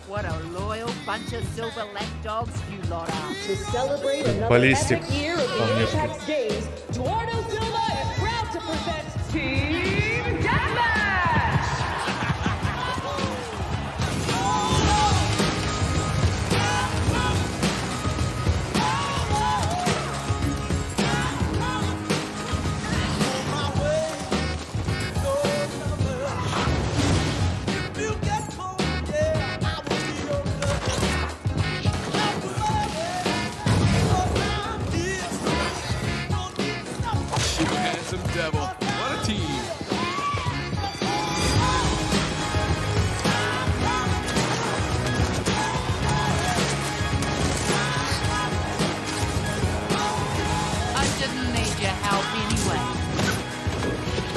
What a loyal bunch of silver lapdogs you lot are. To celebrate another Баллистик. epic year of the Apex Games, Eduardo Silva is proud to present Team Deathmatch! Handsome devil. What a team. I didn't need your help anyway.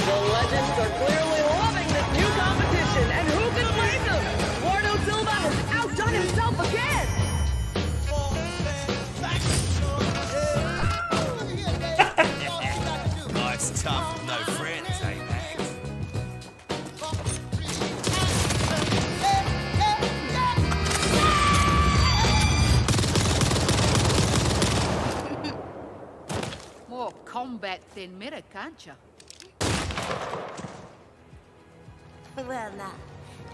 The legends are clearly loving this new competition, and who can blame them? Eduardo Silva has outdone himself again! Life's tough with no friends, eh, Max? More combat than meta, can't you? Well, now,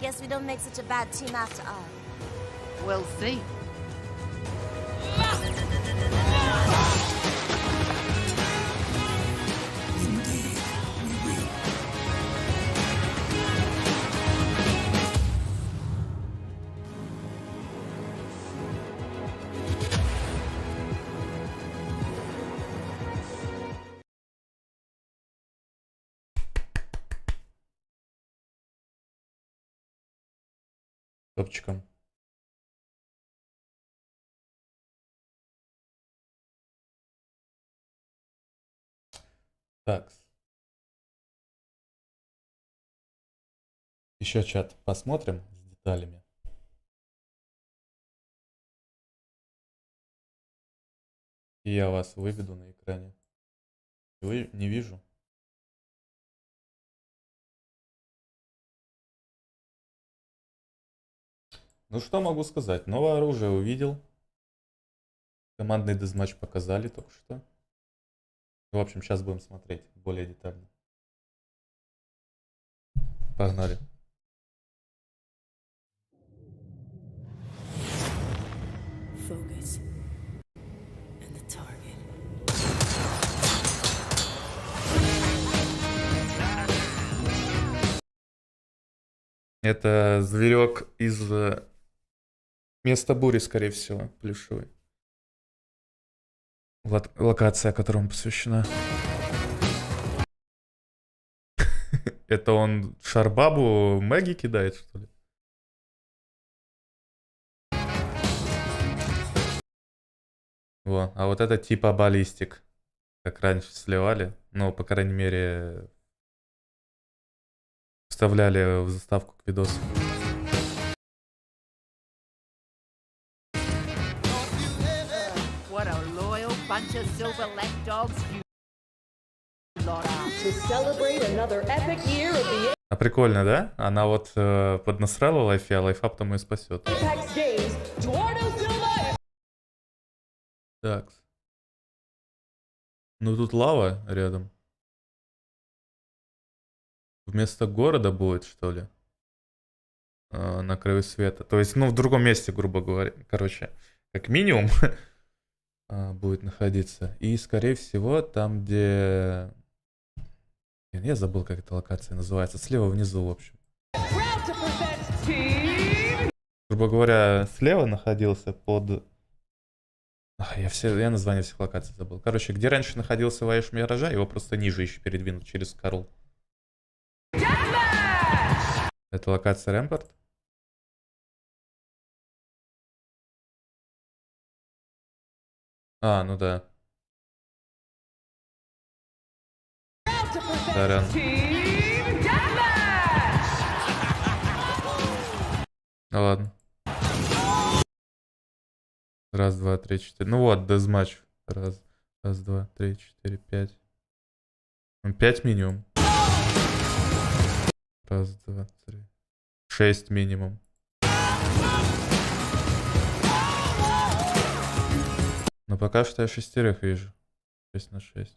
guess we don't make such a bad team after all. We'll see. Топчиком. Так. Еще чат посмотрим с деталями. И я вас выведу на экране. Вы не вижу. Ну что могу сказать? Новое оружие увидел. Командный дезматч показали только что. В общем, сейчас будем смотреть более детально. Погнали. Focus. And the target. Это зверек из места бури, скорее всего, плюшевый. Локация, которому посвящена. Это он шарбабу Мэгги кидает, что ли? Во, а вот это типа баллистик. Как раньше сливали. Ну, по крайней мере, вставляли в заставку к видосу. What a loyal bunch of silver lapdogs you lot are. To celebrate another epic year of the А прикольно, да? Она вот поднасрала лайфе, а лайфа потом ее спасет. Apex Games, Eduardo Silva. Так. Ну тут лава рядом. Вместо города будет, что ли? На краю света. То есть, ну, в другом месте, грубо говоря. Короче, как минимум будет находиться. И, скорее всего, там, где... Я забыл, как эта локация называется. Слева внизу, в общем. Грубо говоря, слева находился под... Я название всех локаций забыл. Короче, где раньше находился Вояж Миража, его просто ниже еще передвинут через Карл. Это локация Рэмпорт. А, ну да. Сорян. Ну ладно. Раз, два, три, четыре. Ну вот, дезматч. Раз, два, три, четыре, пять. 5 минимум. Раз, два, три. 6 минимум. Но пока что я 6 вижу. 6 на 6.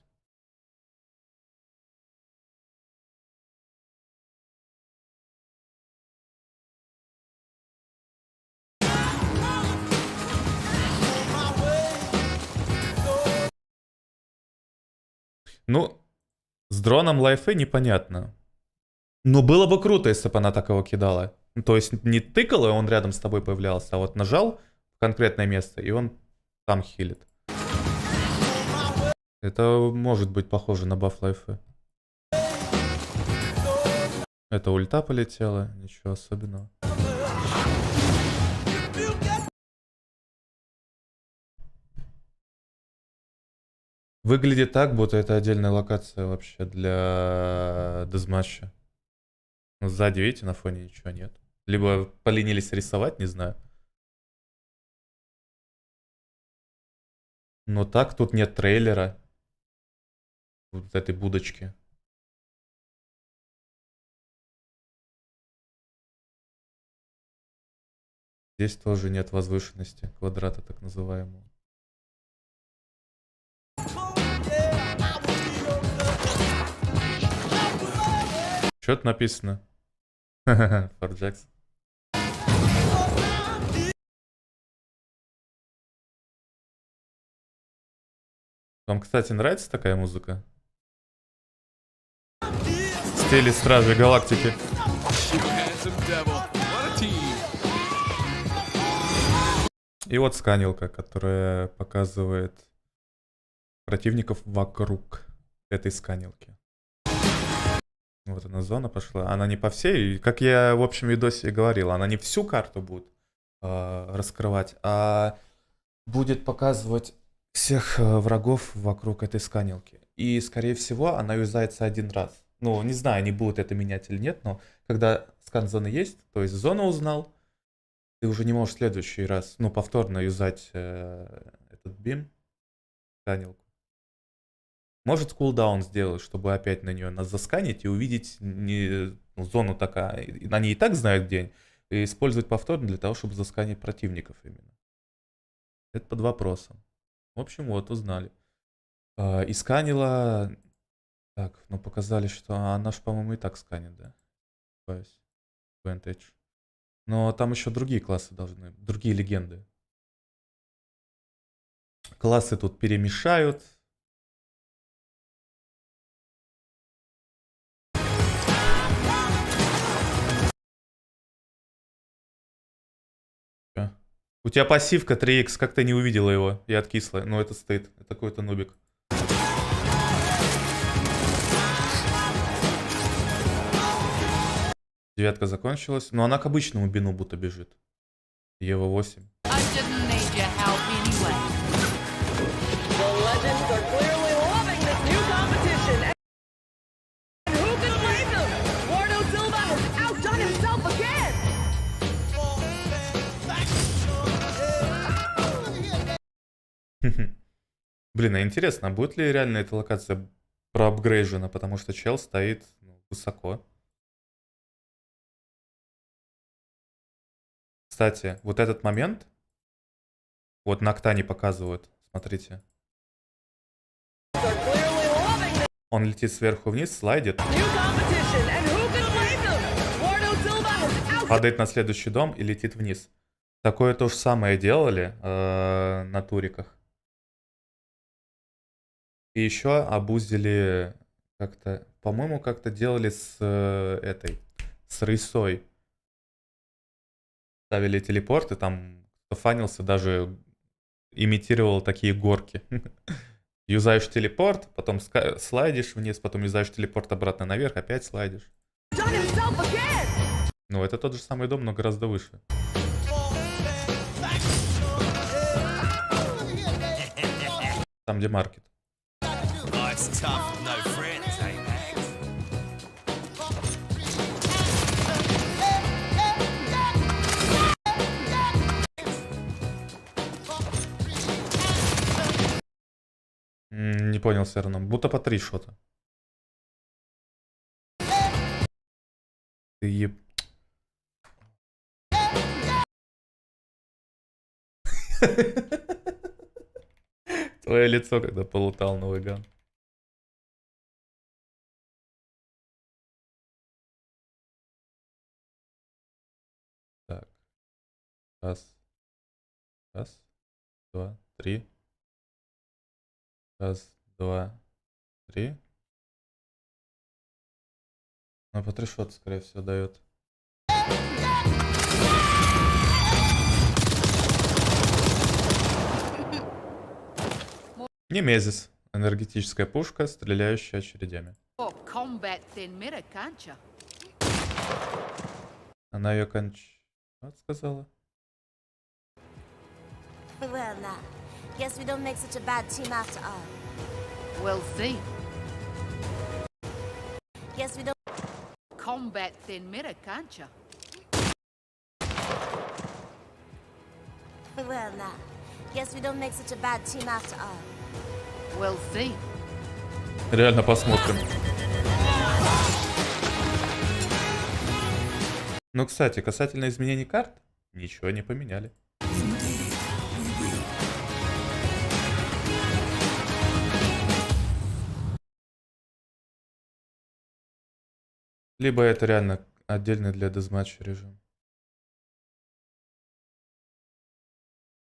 Ну, с дроном лайфы непонятно. Но было бы круто, если бы она так его кидала. Ну, то есть не тыкала, и он рядом с тобой появлялся, а вот нажал в конкретное место, и он там хилит. Это может быть похоже на баф лайфы. Это ульта полетела, ничего особенного. Выглядит так, будто это отдельная локация вообще для дезматча. Но сзади, видите, на фоне ничего нет. Либо поленились рисовать, не знаю. Но так тут нет трейлера. Вот этой будочки. Здесь тоже нет возвышенности, квадрата так называемого. Что тут написано? Форджекс. Вам, кстати, нравится такая музыка? В стиле Стражей Галактики. И вот сканилка, которая показывает противников вокруг этой сканилки. Вот она, зона пошла. Она не по всей, как я в общем видосе и говорил, она не всю карту будет раскрывать, а будет показывать всех врагов вокруг этой сканилки. И, скорее всего, она юзается один раз. Ну, не знаю, они будут это менять или нет, но когда скан зоны есть, то есть зона узнал, ты уже не можешь в следующий раз, ну, повторно юзать этот бим, сканилку. Может кулдаун сделать, чтобы опять на нее нас засканить и увидеть зону такая. Они и так знают где, и использовать повторно для того, чтобы засканить противников именно. Это под вопросом. В общем, вот, узнали. И сканила... Так, ну показали, что она ж, по-моему, и так сканит, да? Advantage. Но там еще другие классы должны, другие легенды. Классы тут перемешают. У тебя пассивка 3х, как ты не увидела его? Я откисла. Ну, это стыд. Это какой-то нубик. Девятка закончилась. Но она к обычному бину будто бежит. Ева 8. Блин, а интересно, будет ли реально эта локация проапгрейжена, потому что чел стоит высоко. Кстати, вот этот момент, вот на Октане показывают, смотрите. Он летит сверху вниз, слайдит. Падает на следующий дом и летит вниз. Такое то же самое делали на туриках. И еще абузили как-то, по-моему, как-то делали с с рысой. Ставили телепорты, там кто фанился, даже имитировал такие горки. Юзаешь телепорт, потом слайдишь вниз, потом юзаешь телепорт обратно наверх, опять слайдишь. Ну, это тот же самый дом, но гораздо выше. Там, где маркет. Не понял все равно. Будто по 3 шота. Ты еб... Твое лицо, когда полутал новый ган. Так. Раз. Раз. Два. Три. Раз. Два. Три. Ну, по 3 шота, скорее всего, дает. Немезис. Энергетическая пушка, стреляющая очередями. Or combat then meta, can't you? Она ее Вот сказала. Well, now, guess we don't make such a bad team after all. We'll see. Guess we don't. Combat then meta, can't you? Well, now, guess we don't make such a bad team after all. We'll see. Реально посмотрим. Ну, кстати, касательно изменений карт, ничего не поменяли. Либо это реально отдельный для дезматча режим.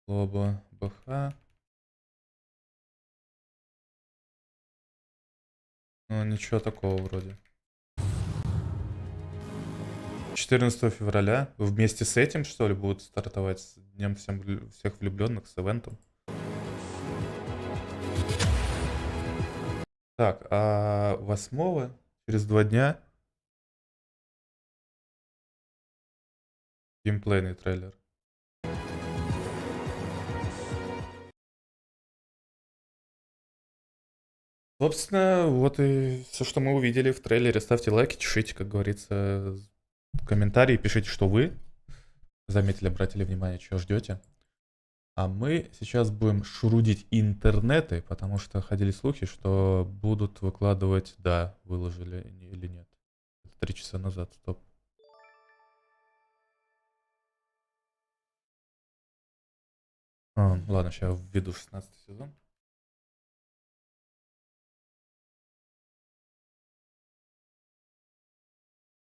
Лоба, БХ. Ну, ничего такого вроде. 14 февраля вместе с этим, что ли, будут стартовать с Днем всех влюбленных, с ивентом. Так, а 8 через 2 дня геймплейный трейлер. Собственно, вот и все, что мы увидели в трейлере. Ставьте лайки, пишите, как говорится, комментарии, пишите, что вы заметили, обратили внимание, чего ждете. А мы сейчас будем шурудить интернеты, потому что ходили слухи, что будут выкладывать, да, выложили или нет. 3 часа назад, стоп. Ладно, сейчас введу 16 сезон.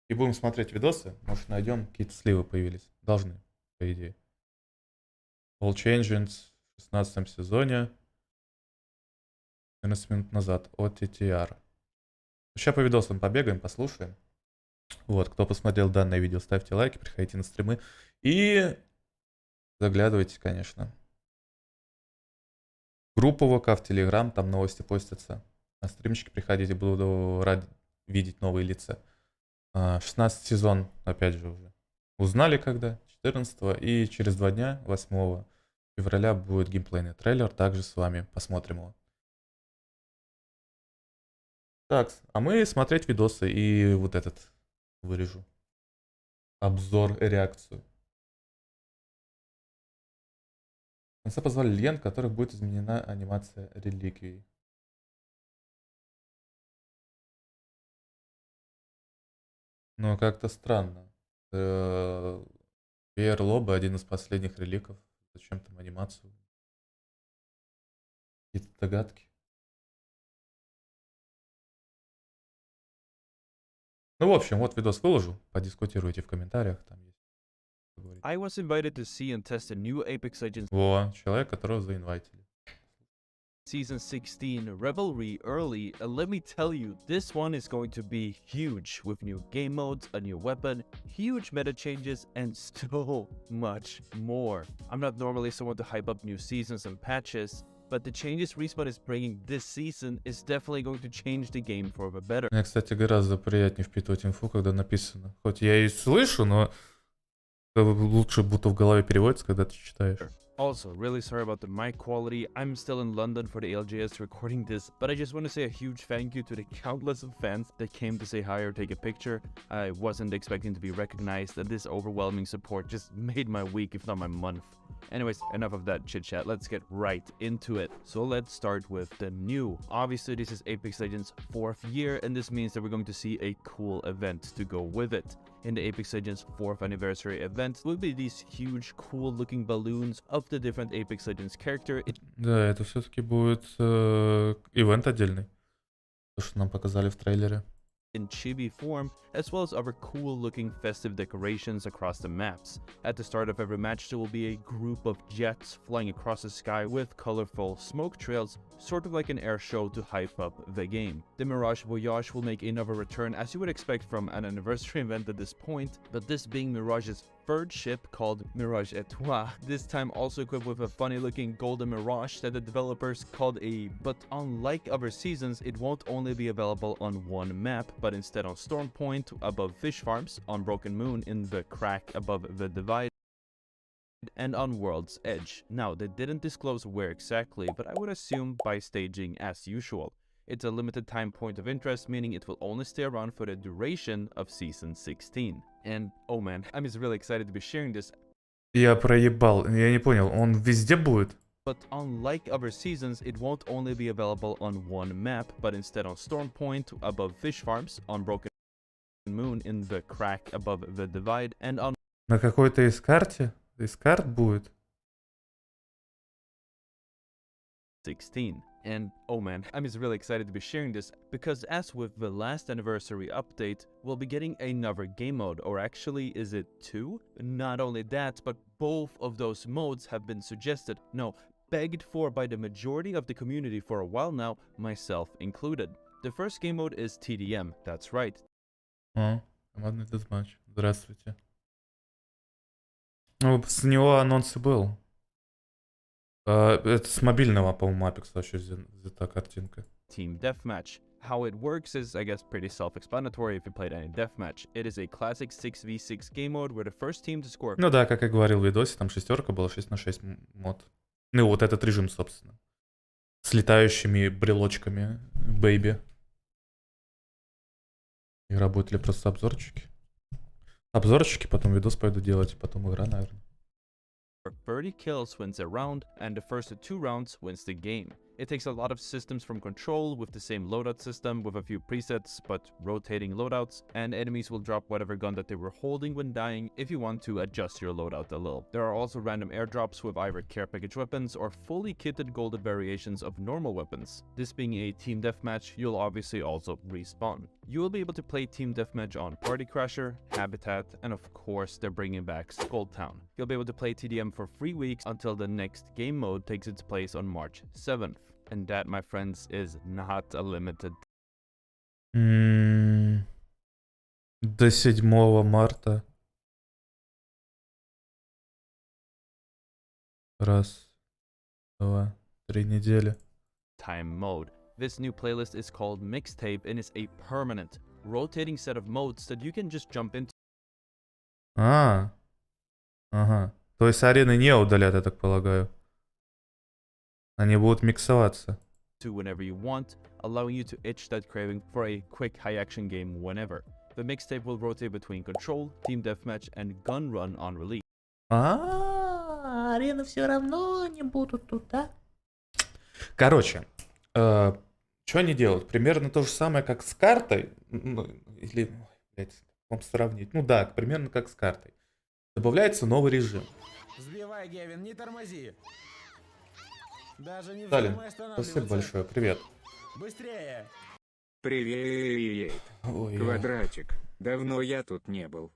И будем смотреть видосы. Может, найдем, какие-то сливы появились. Должны, по идее. Улучшение в 16 сезоне. 14 минут назад. OTTR. Сейчас по видосам побегаем, послушаем. Вот, кто посмотрел данное видео, ставьте лайки, приходите на стримы. И заглядывайте, конечно. Группу ВК в Телеграм, там новости постятся. На стримчики приходите, буду рад видеть новые лица. 16 сезон, опять же, уже узнали когда, 14 и через 2 дня, 8 февраля, будет геймплейный трейлер, также с вами посмотрим его. Так, а мы смотреть видосы и вот этот вырежу. Обзор, реакцию. В конце позвали Лень, в которых будет изменена анимация реликвий. Ну, как-то странно. Лоба один из последних реликов. Зачем там анимацию? Какие-то догадки. Ну, в общем, вот видос выложу. Подискутируйте в комментариях. Там есть. I was invited to see and test a new Apex Legends Во, человек, которого заинвайтили. Season 16 Revelry early, and let me tell you, this one is going to be huge with new game modes, a new weapon, huge meta changes, and so much more. I'm not normally someone to hype up new seasons and patches, but the changes Respawn is bringing this season is definitely going to change the game for the better. Мне, кстати, гораздо приятнее впитывать инфу, когда написано. Хоть я и слышу, но лучше будто в голове переводится, когда ты читаешь. Also, really sorry about the mic quality. I'm still in London for the LGS recording this, but I just want to say a huge thank you to the countless of fans that came to say hi or take a picture. I wasn't expecting to be recognized, and this overwhelming support just made my week, if not my month. Anyways, enough of that chit chat, let's get right into it. So let's start with the new. Obviously this is Apex Legends 4th year, and this means that we're going to see a cool event to go with it. In the Apex Legends 4th anniversary event will be these huge cool looking balloons of the different Apex Legends character. Да, это все-таки будет ивент отдельный. То, что нам показали в трейлере. In chibi form, as well as other cool looking festive decorations across the maps. At the start of every match there will be a group of jets flying across the sky with colorful smoke trails, sort of like an air show to hype up the game. The Mirage Voyage will make another return, as you would expect from an anniversary event at this point, but this being Mirage's third ship called Mirage Etoile, this time also equipped with a funny looking golden mirage that the developers called a, but unlike other seasons, it won't only be available on one map, but instead on Storm Point above fish farms, on Broken Moon in the crack above the divide, and on World's Edge. Now, they didn't disclose where exactly, but I would assume by staging as usual. It's a limited time point of interest, meaning it will only stay around for the duration of Season 16. And, oh man, I'm just really excited to be sharing this. Я проебал, я не понял, он везде будет? But unlike other seasons, it won't only be available on one map, but instead on Storm Point above fish farms, on Broken Moon in the crack above the divide, and on... На какой-то из карте? Из карт будет? 16. And oh man, I'm just really excited to be sharing this, because as with the last anniversary update, we'll be getting another game mode, or actually is it 2? Not only that, but both of those modes have been suggested, no, begged for by the majority of the community for a while now, myself included. The first game mode is TDM, that's right. Командный дезматч. Здравствуйте. Ну, с него анонс и был. Это с мобильного, по-моему, Апекс вообще взята картинка. Team Deathmatch. How it works is, I guess, pretty self-explanatory if you played any deathmatch. It is a classic 6v6 game mode where the first team to score... Ну да, как я говорил в видосе, там шестерка была, 6 на 6 мод. Ну вот этот режим, собственно. С летающими брелочками, бэйби. И работали просто обзорчики. Обзорчики, потом видос пойду делать, потом игра, наверное. 30 kills wins a round, and the first 2 rounds wins the game. It takes a lot of systems from Control with the same loadout system with a few presets, but rotating loadouts, and enemies will drop whatever gun that they were holding when dying if you want to adjust your loadout a little. There are also random airdrops with either care package weapons or fully kitted golden variations of normal weapons. This being a team deathmatch, you'll obviously also respawn. You will be able to play team deathmatch on Party Crasher, Habitat, and of course they're bringing back Skull Town. You'll be able to play TDM for 3 weeks until the next game mode takes its place on March 7th. And that, my friends, is not a limited. До 7 марта. Раз, два, 3 недели. Time mode. This new playlist is called Mixtape and is a permanent, rotating set of modes that you can just jump into. Ага. То есть арены не удалят, я так полагаю. Они будут миксоваться. Whenever you want, allowing you to itch that craving for a quick high-action game whenever. The mixtape will rotate between Control, Team Deathmatch, and Gun Run on release. Арены все равно не будут тут, да? Короче, что они делают? Примерно то же самое, как с картой. Ну, или, блядь, вам сравнить. Ну да, примерно как с картой. Добавляется новый режим. Сбивай, Гевин, не тормози. Даже не Сталин, вздумай останавливаться. спасибо большое, привет. Быстрее. Привет, Ой, квадратик. Давно я тут не был.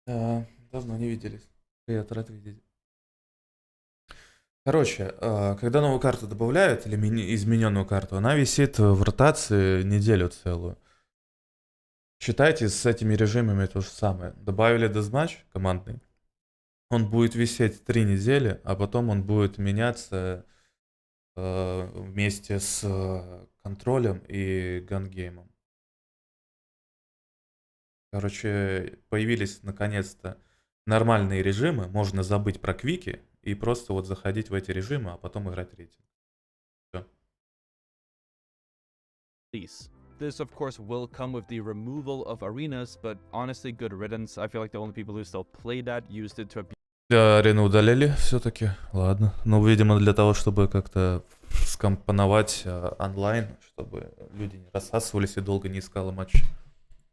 да, давно не виделись. Привет, рад видеть. Короче, когда новую карту добавляют, или измененную карту, она висит в ротации неделю целую. Считайте, с этими режимами то же самое. Добавили дезматч командный. Он будет висеть 3 недели, а потом он будет меняться вместе с контролем и гангеймом. Короче, появились наконец-то нормальные режимы. Можно забыть про квики и просто вот заходить в эти режимы, а потом играть рейтинг. Все. This, of course, will come with the removal of arenas, but honestly, good riddance. I feel like the only people who still play that used it to Арену удалили все-таки. Ладно. Ну, видимо, для того, чтобы как-то скомпоновать онлайн, чтобы люди не рассасывались и долго не искали матчи.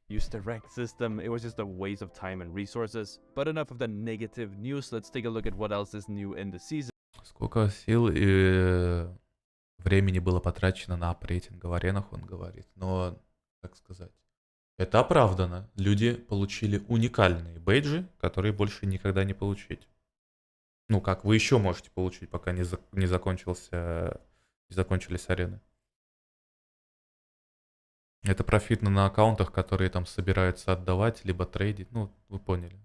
Use the rank system, it was just a waste of time and resources. But enough of the negative news, let's take a look at what else is new in the season. Сколько сил и времени было потрачено на апрейтинг в аренах, он говорит. Но, как сказать, это оправдано. Люди получили уникальные бейджи, которые больше никогда не получить. Ну, как вы еще можете получить, пока не закончились арены. Это профитно на аккаунтах, которые там собираются отдавать, либо трейдить. Ну, вы поняли.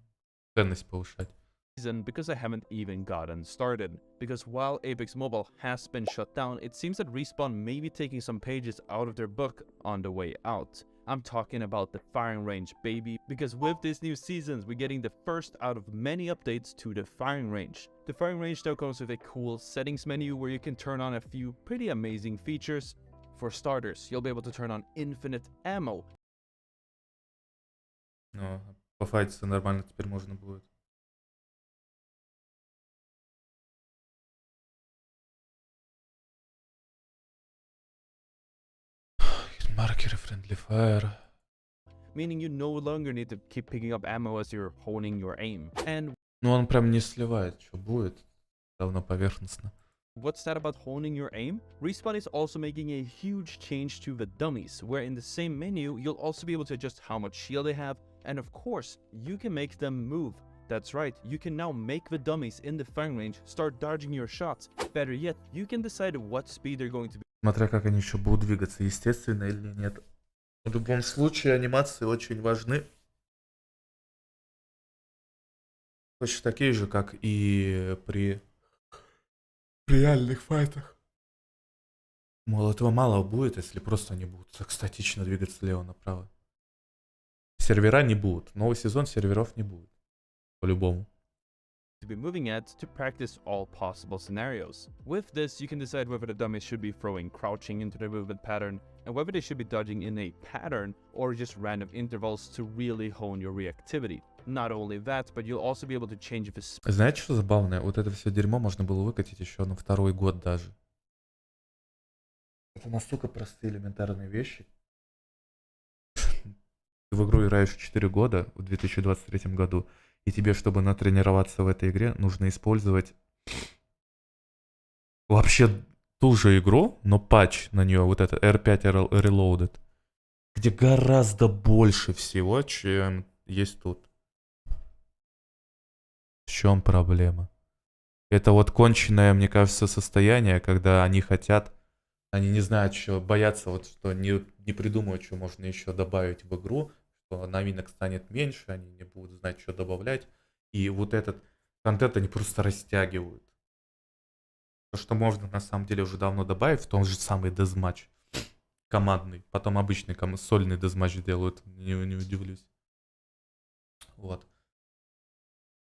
Ценность повышать. Because I haven't even gotten started. Because while Apex Mobile has been shut down, it seems that Respawn may be taking some pages out of their book on the way out. I'm talking about the firing range, baby. Because with this new season, we're getting the first out of many updates to the firing range. The firing range now comes with a cool settings menu where you can turn on a few pretty amazing features. For starters, you'll be able to turn on infinite ammo. Ну, пофайтиться нормально теперь можно будет. Маркеры, friendly fire. Meaning you no longer need to keep picking up ammo as you're honing your aim. And Ну, он прям не сливает, что будет. Давно поверхностно. what's that about honing your aim? Respawn is also making a huge change to the dummies, where in the same menu, you'll also be able to adjust how much shield they have, and of course, you can make them move. That's right, you can now make the dummies in the firing range start dodging your shots. Better yet, you can decide what speed they're going to be. Смотря как они еще будут двигаться, естественно или нет. В любом случае, анимации очень важны. Точно такие же, как и при реальных файтах. Мол, этого мало будет, если просто они будут так статично двигаться слева направо. Сервера не будут. Новый сезон серверов не будет. По-любому. To be moving at to practice all possible scenarios. With this, you can decide whether the dummies should be throwing crouching into the movement pattern, and whether they should be dodging in a pattern or just random intervals to really hone your reactivity. Not only that, but you'll also be able to change the speed. Знаете, что забавное? Вот это все дерьмо можно было выкатить еще на второй год даже. Это настолько простые элементарные вещи. Ты в игру играешь 4 года в 2023 году, и тебе, чтобы натренироваться в этой игре, нужно использовать вообще ту же игру, но патч на нее, вот это R5 Reloaded, где гораздо больше всего, чем есть тут. В чем проблема? Это вот конченное, мне кажется, состояние, когда они хотят, они не знают, что боятся, вот что не придумают, что можно еще добавить в игру, что новинок станет меньше, они не будут знать, что добавлять. И вот этот контент они просто растягивают. То, что можно на самом деле уже давно добавить, в том же самый дезматч командный. Потом обычный сольный дезматч делают, не удивлюсь. Вот.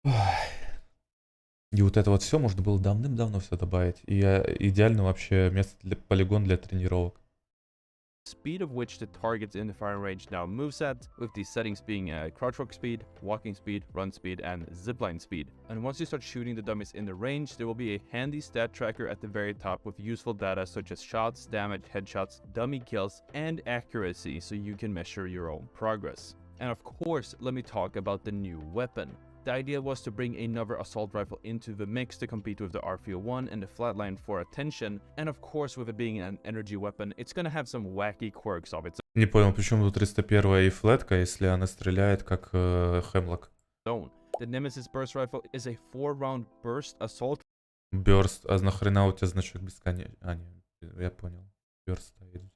И вот это вот все можно было давным-давно все добавить. И идеально вообще место для полигон для тренировок. Speed of which the targets in the firing range now moves at, with these settings being crouch walk speed, walking speed, run speed, and zipline speed. And once you start shooting the dummies in the range, there will be a handy stat tracker at the very top with useful data such as shots, damage, headshots, dummy kills, and accuracy, so you can measure your own progress. And of course, let me talk about the new weapon. The idea was to bring another assault rifle into the mix to compete with the R301 and the flatline for attention, and of course with it being an energy weapon, it's gonna have some wacky quirks of its Не понял, почему тут 301 и флетка, если она стреляет как Хемлок. own. The Nemesis burst rifle is a 4-round burst assault Бёрст, а нахрена у тебя значок бесконечный? А, нет, я понял. Бёрст стоит здесь.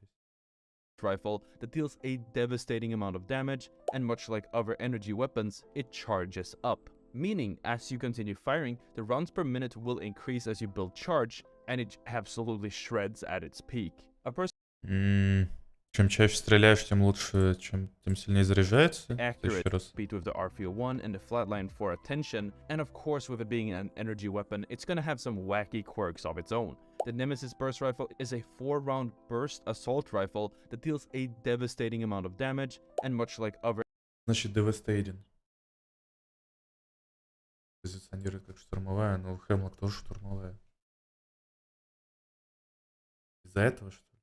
rifle that deals a devastating amount of damage, and much like other energy weapons, it charges up. Meaning, as you continue firing, the rounds per minute will increase as you build charge, and it absolutely shreds at its peak. A person Чем чаще стреляешь, тем лучше, тем сильнее заряжается. accurate Еще раз. beat with the R301 and the flatline for attention, and of course with it being an energy weapon, it's gonna have some wacky quirks of its own. The Nemesis burst rifle is a 4-round burst assault rifle that deals a devastating amount of damage, and much like other Значит, devastating. позиционирует как штурмовая, но Хемлок тоже штурмовая. Из-за этого, что ли?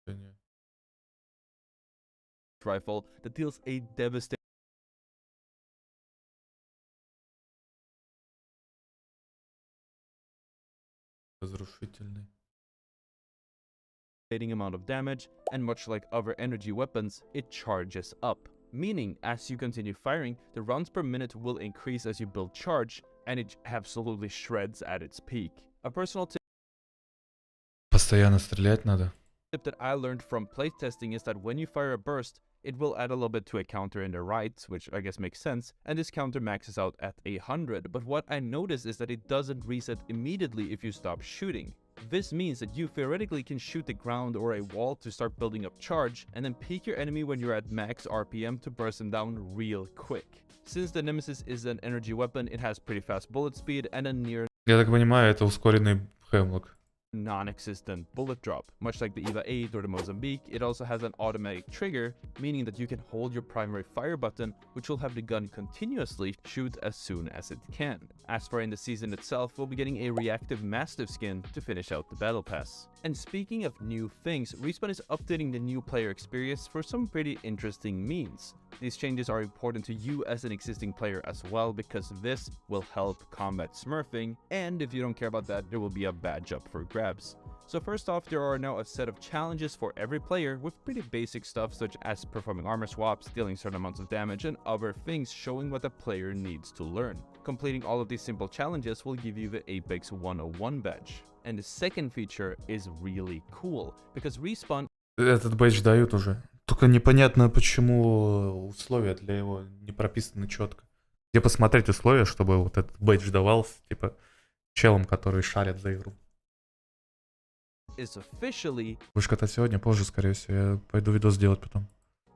Да не. Rifle that deals a devastating Разрушительный. amount of damage, and much like other energy weapons, it charges up. Meaning, as you continue firing, the rounds per minute will increase as you build charge, and it absolutely shreds at its peak. A personal Постоянно стрелять надо. tip that I learned from playtesting is that when you fire a burst, it will add a little bit to a counter in the right, which I guess makes sense, and this counter maxes out at 100, but what I noticed is that it doesn't reset immediately if you stop shooting. This means that you theoretically can shoot the ground or a wall to start building up charge, and then peek your enemy when you're at max RPM to burst them down real quick. Since the Nemesis is an energy weapon, it has pretty fast bullet speed and a near Я так понимаю, это ускоренный Хемлок. non-existent bullet drop. Much like the EVA 8 or the Mozambique, it also has an automatic trigger, meaning that you can hold your primary fire button, which will have the gun continuously shoot as soon as it can. As for in the season itself, we'll be getting a reactive Mastiff skin to finish out the battle pass. And speaking of new things, Respawn is updating the new player experience for some pretty interesting means. These changes are important to you as an existing player as well, because this will help combat smurfing, and if you don't care about that, there will be a badge up for grabs. So first off, there are now a set of challenges for every player with pretty basic stuff such as performing armor swaps, dealing certain amounts of damage, and other things showing what the player needs to learn. Completing all of these simple challenges will give you the Apex 101 badge. And the second feature is really cool, because Respawn Этот бейдж дают уже. Только непонятно, почему условия для его не прописаны четко. Где посмотреть условия, чтобы вот этот бейдж давался, типа, челам, которые шарят за игру. is officially Будешь катать сегодня, позже, скорее всего. Я пойду видос делать потом.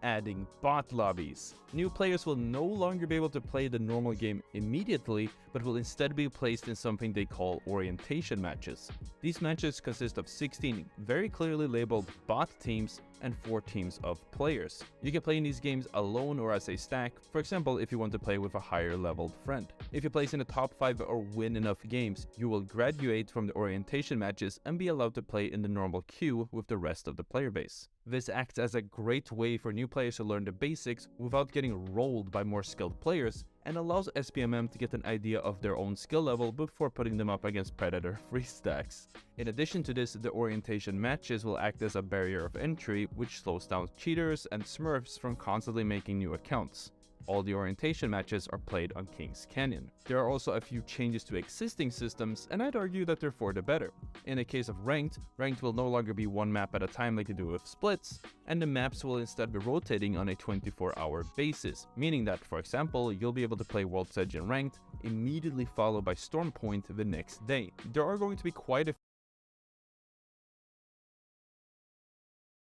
adding bot lobbies. New players will no longer be able to play the normal game immediately, but will instead be placed in something they call orientation matches. These matches consist of 16 very clearly labeled bot teams and 4 teams of players. You can play in these games alone or as a stack, for example if you want to play with a higher leveled friend. If you place in the top 5 or win enough games, you will graduate from the orientation matches and be allowed to play in the normal queue with the rest of the player base. This acts as a great way for new players to learn the basics without getting rolled by more skilled players, and allows SPMM to get an idea of their own skill level before putting them up against Predator free stacks. In addition to this, the orientation matches will act as a barrier of entry, which slows down cheaters and smurfs from constantly making new accounts. All the orientation matches are played on Kings Canyon. There are also a few changes to existing systems, and I'd argue that they're for the better. In the case of Ranked will no longer be one map at a time like you do with Splits, and the maps will instead be rotating on a 24-hour basis, meaning that, for example, you'll be able to play World's Edge in Ranked, immediately followed by Stormpoint the next day. There are going to be quite a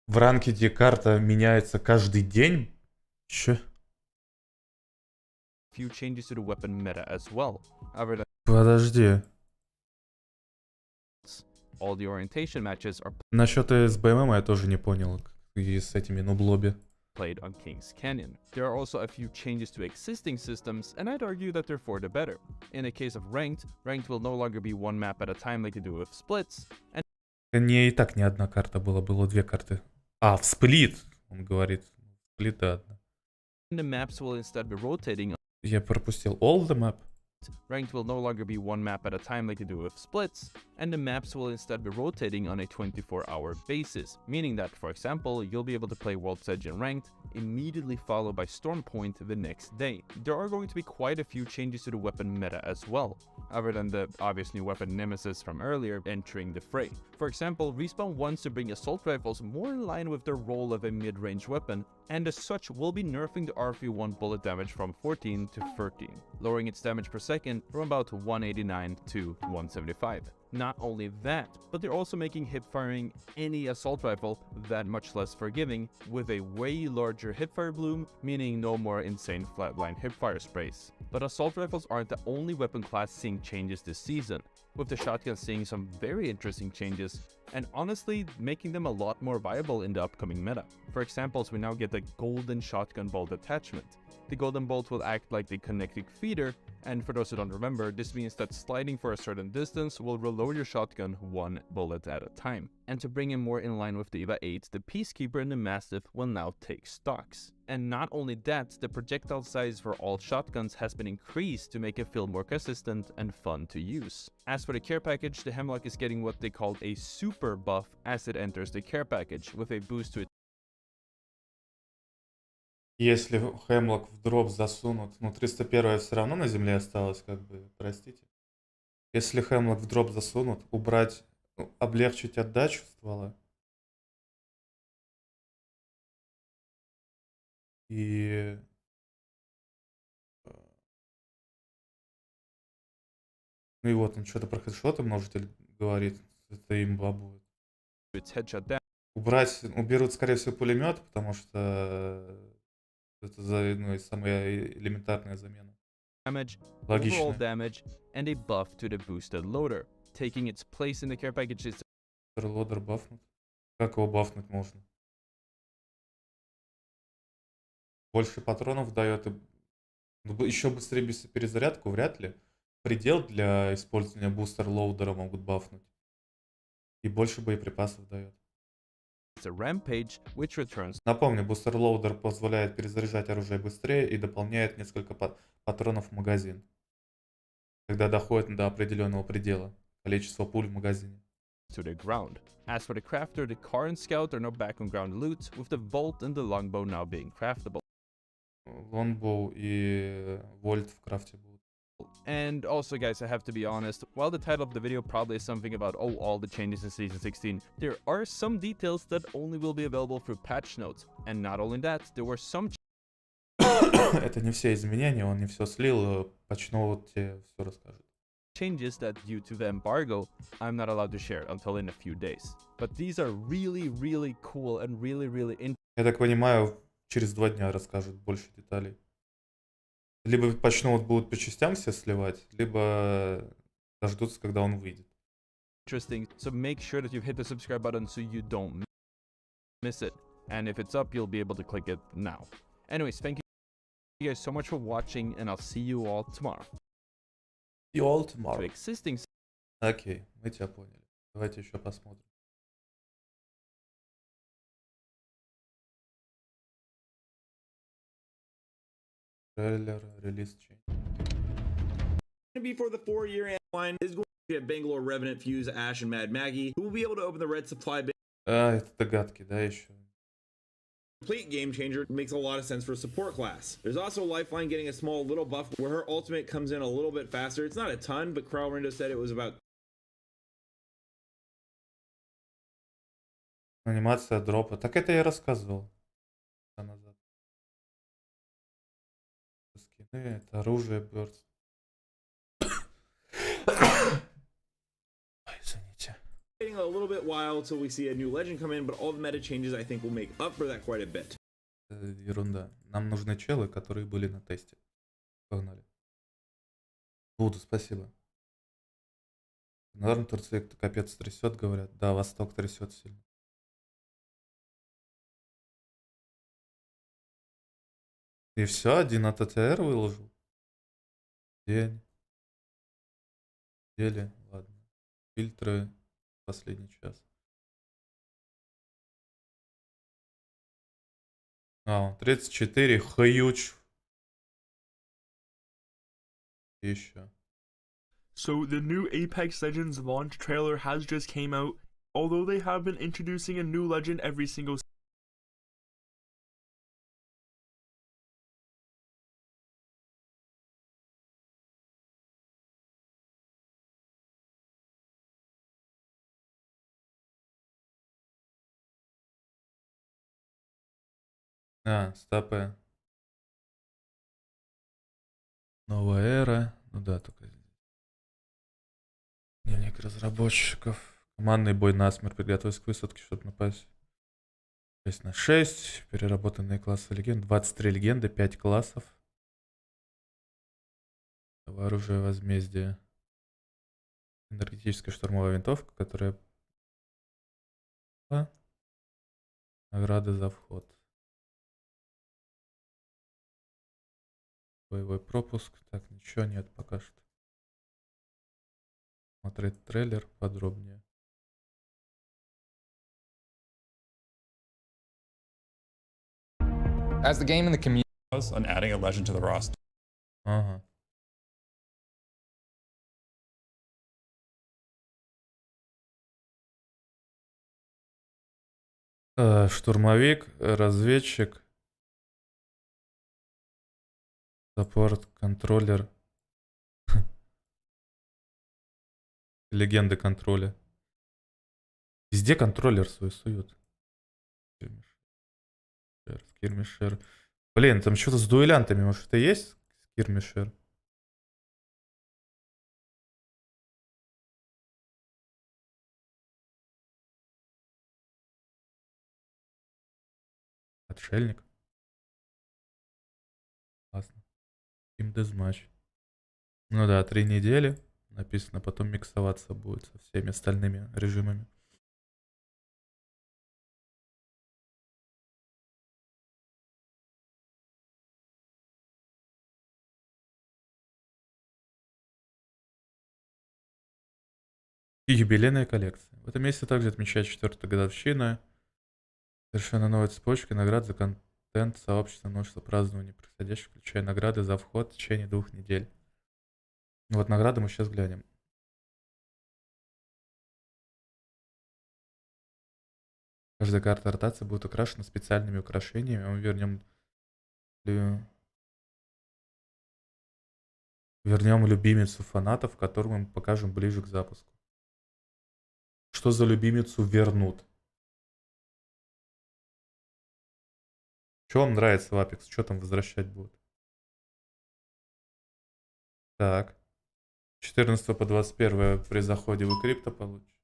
В ранкеде карта меняется каждый день? Че? few changes to the weapon meta as well. Other than Подожди. all the orientation matches are Насчет СБММ я тоже не понял. И с этими нублоби. played on Kings Canyon. There are also a few changes to existing systems, and I'd argue that they're for the better. In the case of Ranked will no longer be one map at a time like you do with Splits, and Не и так не одна карта была, было 2 карты. А, в сплит, он говорит. Сплит, да, одна. the maps will instead be rotating. Я пропустил all the map. Ranked will no longer be one map at a time like you do with Splits, and the maps will instead be rotating on a 24-hour basis, meaning that, for example, you'll be able to play World's Edge in Ranked, immediately followed by Stormpoint the next day. There are going to be quite a few changes to the weapon meta as well, other than the obvious new weapon Nemesis from earlier entering the fray. For example, Respawn wants to bring assault rifles more in line with their role of a mid-range weapon, and as such will be nerfing the RP1 bullet damage from 14 to 13, lowering its damage per second from about 189 to 175. Not only that, but they're also making hip-firing any assault rifle that much less forgiving, with a way larger hipfire bloom, meaning no more insane flatline hipfire sprays. But assault rifles aren't the only weapon class seeing changes this season, with the shotgun seeing some very interesting changes, and honestly making them a lot more viable in the upcoming meta. For examples, we now get the golden shotgun bolt attachment. The golden bolt will act like the connecting feeder, and for those who don't remember, this means that sliding for a certain distance will reload your shotgun one bullet at a time. And to bring it more in line with the EVA 8, the Peacekeeper and the Mastiff will now take stocks. And not only that, the projectile size for all shotguns has been increased to make it feel more consistent and fun to use. As for the care package, the Hemlock is getting what they called a super buff as it enters the care package, with a boost to its Если Хемлок в дроп засунут, ну 301 все равно на земле осталось, как бы, простите. Если Хемлок в дроп засунут, убрать, ну, облегчить отдачу ствола. И ну и вот он что-то про хедшоты множитель говорит, это имба будет. headshot down. Убрать, уберут, скорее всего, пулемет, потому что это ну, самая элементарная замена. Damage, Логично. overall damage, and a buff to the boosted loader. Taking its place in the care package is Лодер бафнут. Как его бафнуть можно? Больше патронов дает и еще быстрее перезарядку, вряд ли. Предел для использования бустер-лоудера могут бафнуть. И больше боеприпасов дает. a rampage, which returns Напомню, бустер-лоудер позволяет перезаряжать оружие быстрее и дополняет несколько патронов в магазин, когда доходит до определенного предела количества пуль в магазине. to the ground. As for the crafter, the car and scout are now back on ground loot, with the vault and the longbow now being craftable. Лонгбоу и вольт в крафте будут. And also, guys, I have to be honest, while the title of the video probably is something about, oh, all the changes in Season 16, there are some details that only will be available through patch notes. And not only that, there were some Это не все изменения, он не все слил, патчноут тебе все расскажет. changes that, due to the embargo, I'm not allowed to share until in a few days. But these are really, really cool and really interesting. Я так понимаю, через 2 дня расскажут больше деталей. Либо патчноут будут по частям все сливать, либо дождутся, когда он выйдет. So make sure that you've hit the subscribe button so you don't miss it. And if it's up, you'll be able to click it now. Anyways, thank you guys so much for watching, and I'll see you all tomorrow. И all To tomorrow. existing Окей, мы тебя поняли. Давайте еще посмотрим. Трейлер, релиз change. Before the 4-year line is going to get Bangalore Revenant, Fuse, Ash, and Mad Maggie, who will be able to open the red supply bin. А, это догадки, да, еще? Complete game changer makes a lot of sense for a support class. There's also Lifeline getting a small little buff where her ultimate comes in a little bit faster. It's not a ton, but Carl Rindo said it was about Анимация дропа. Так это я рассказывал. Назад. Скины, это оружие, бёрдс. Ой, извините. waiting a little bit while till we see a new legend come in, but all the meta changes I think will make up for that quite a bit. Ерунда. Нам нужны челы, которые были на тесте. Погнали. Буду, спасибо. Норм, Турция капец трясет, говорят. Да, Восток трясет сильно. И все, один от АТР выложил. День. Недели, ладно. Фильтры. Последний час. А, 34, хьюч. Еще. So the new Apex Legends launch trailer has just came out. Although they have been introducing a new legend every single А, стопы. Новая эра. Ну да, только здесь. Дневник разработчиков. Командный бой насмерть. Приготовиться к высадке, чтобы напасть. 6/6. Переработанные классы легенд. 23 легенды, 5 классов. Оружие возмездия. Энергетическая штурмовая винтовка, которая... Награды за вход. Боевой пропуск. Так, ничего нет пока что. Смотреть трейлер подробнее. As the game and the community on adding a legend to the roster. Ага. Штурмовик, разведчик, саппорт, контроллер, легенды контроля. Везде контроллер свой суют. Скирмишер. Блин, там что-то с дуэлянтами, может, это есть? Скирмишер. Отшельник. Классно. Team Deathmatch. Ну да, 3 недели. Написано, потом миксоваться будет со всеми остальными режимами. И юбилейная коллекция. В этом месяце также отмечает 4-ю годовщину. Совершенно новая цепочка наград за контент сообщества, множество празднований происходящих, включая награды за вход в течение 2 недель. Вот награды мы сейчас глянем. Каждая карта ротации будет украшена специальными украшениями. Мы вернем любимицу фанатов, которую мы покажем ближе к запуску. Что за любимицу вернут? Что вам нравится в Апекс? Что там возвращать будут? Так. 14 по 21 при заходе вы крипто получите.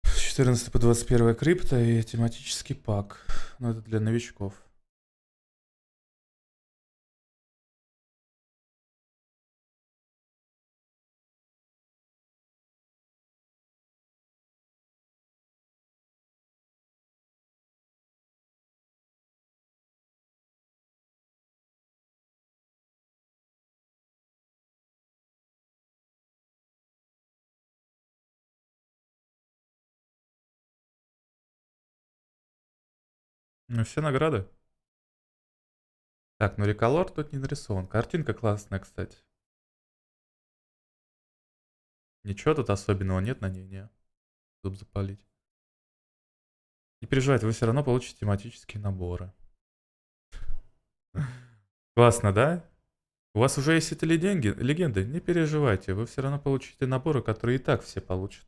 С 14 по 21 крипто и тематический пак. Но это для новичков. Ну, все награды. Так, ну реколор тут не нарисован. Картинка классная, кстати. Ничего тут особенного нет на ней, не. Чтобы запалить. Не переживайте, вы все равно получите тематические наборы. Классно, да? У вас уже есть эти легенды, не переживайте. Вы все равно получите наборы, которые и так все получат.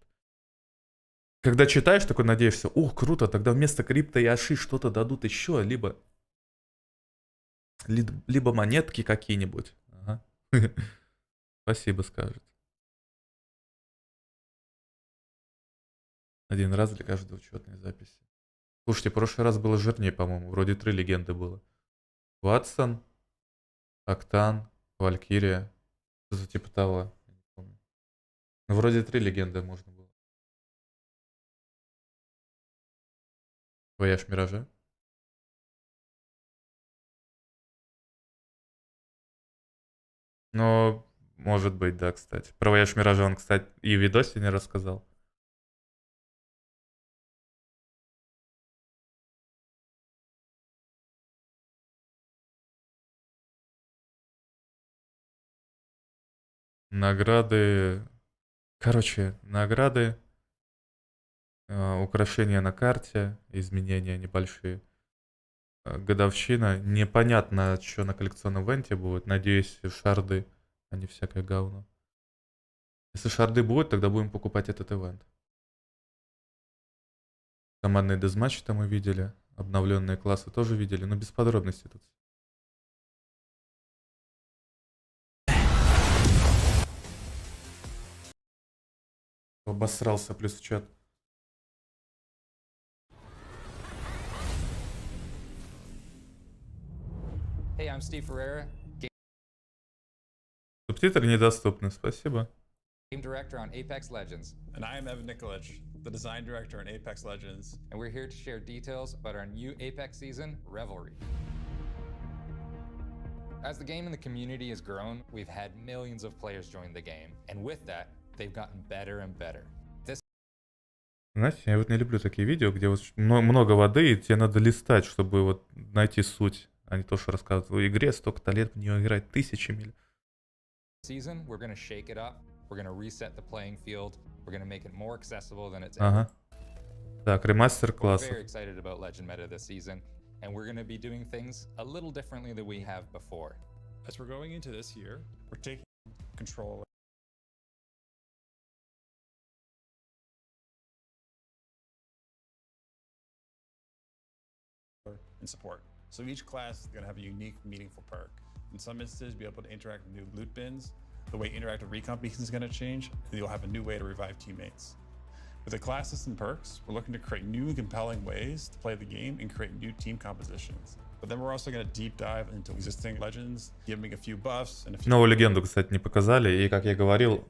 Когда читаешь, такой надеешься, ух, круто, тогда вместо крипто и аши что-то дадут еще, либо монетки какие-нибудь. Ага. Спасибо, скажет. Один раз для каждой учетной записи. Слушайте, в прошлый раз было жирнее, по-моему. Вроде 3 легенды было. Ватсон, Октан, Валькирия. Что-то типа того. Я не помню. Ну, вроде 3 легенды можно было. Вояж Миража. Ну, может быть, да, кстати. Про Вояж Миража он, кстати, и в видосе не рассказал. Награды... Короче, награды, украшения на карте, изменения небольшие. Годовщина. Непонятно, что на коллекционном ивенте будет. Надеюсь, шарды, а не всякое говно. Если шарды будут, тогда будем покупать этот ивент. Командные дезматчи-то мы видели. Обновленные классы тоже видели, но без подробностей тут. Обосрался плюс в чат. Hey, I'm Steve Ferreira, Субтитры недоступны, спасибо. game director on Apex Legends. And I am Evan Nikolic, the design director on Apex Legends. And we're here to share details about our new Apex season, Revelry. As the game and the community has grown, we've had millions of players join the game. And with that, they've gotten better and better. Знаете, я вот не люблю такие видео, где вот много воды, и тебе надо листать, чтобы вот найти суть, а не то, что рассказывают. В игре столько-то лет, в нее играть тысячами. Season, we're going to shake it up. We're going to reset the playing field. We're going to make it more accessible than it's Ага. Так, ремастер We're классов. very excited about Legend meta this season, and we're going to be doing things a little differently than we have before. As we're going into this year, we're taking control and support. So each class is going to have a unique, meaningful perk. In some instances, be able to interact with new loot bins. The way interactive recon beacons is going to change, and you'll have a new way to revive teammates. With the classes and perks, we're looking to create new and compelling ways to play the game and create new team compositions. But then we're also going to deep dive into existing legends, giving a few buffs and a few... Новую легенду, кстати, не показали, и, как я говорил,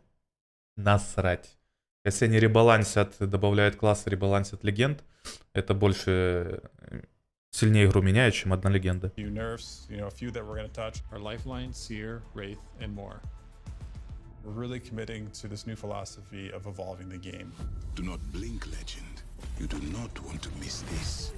насрать. Если они ребалансят, добавляют классы, ребалансят легенд, это больше... сильнее игру меняет, чем одна легенда. Few nerfs, a few that we're going to touch are Lifeline, Seer, Wraith, and more. We're really committing to this new philosophy of evolving the game. Do not blink, legend. You do not want to miss this.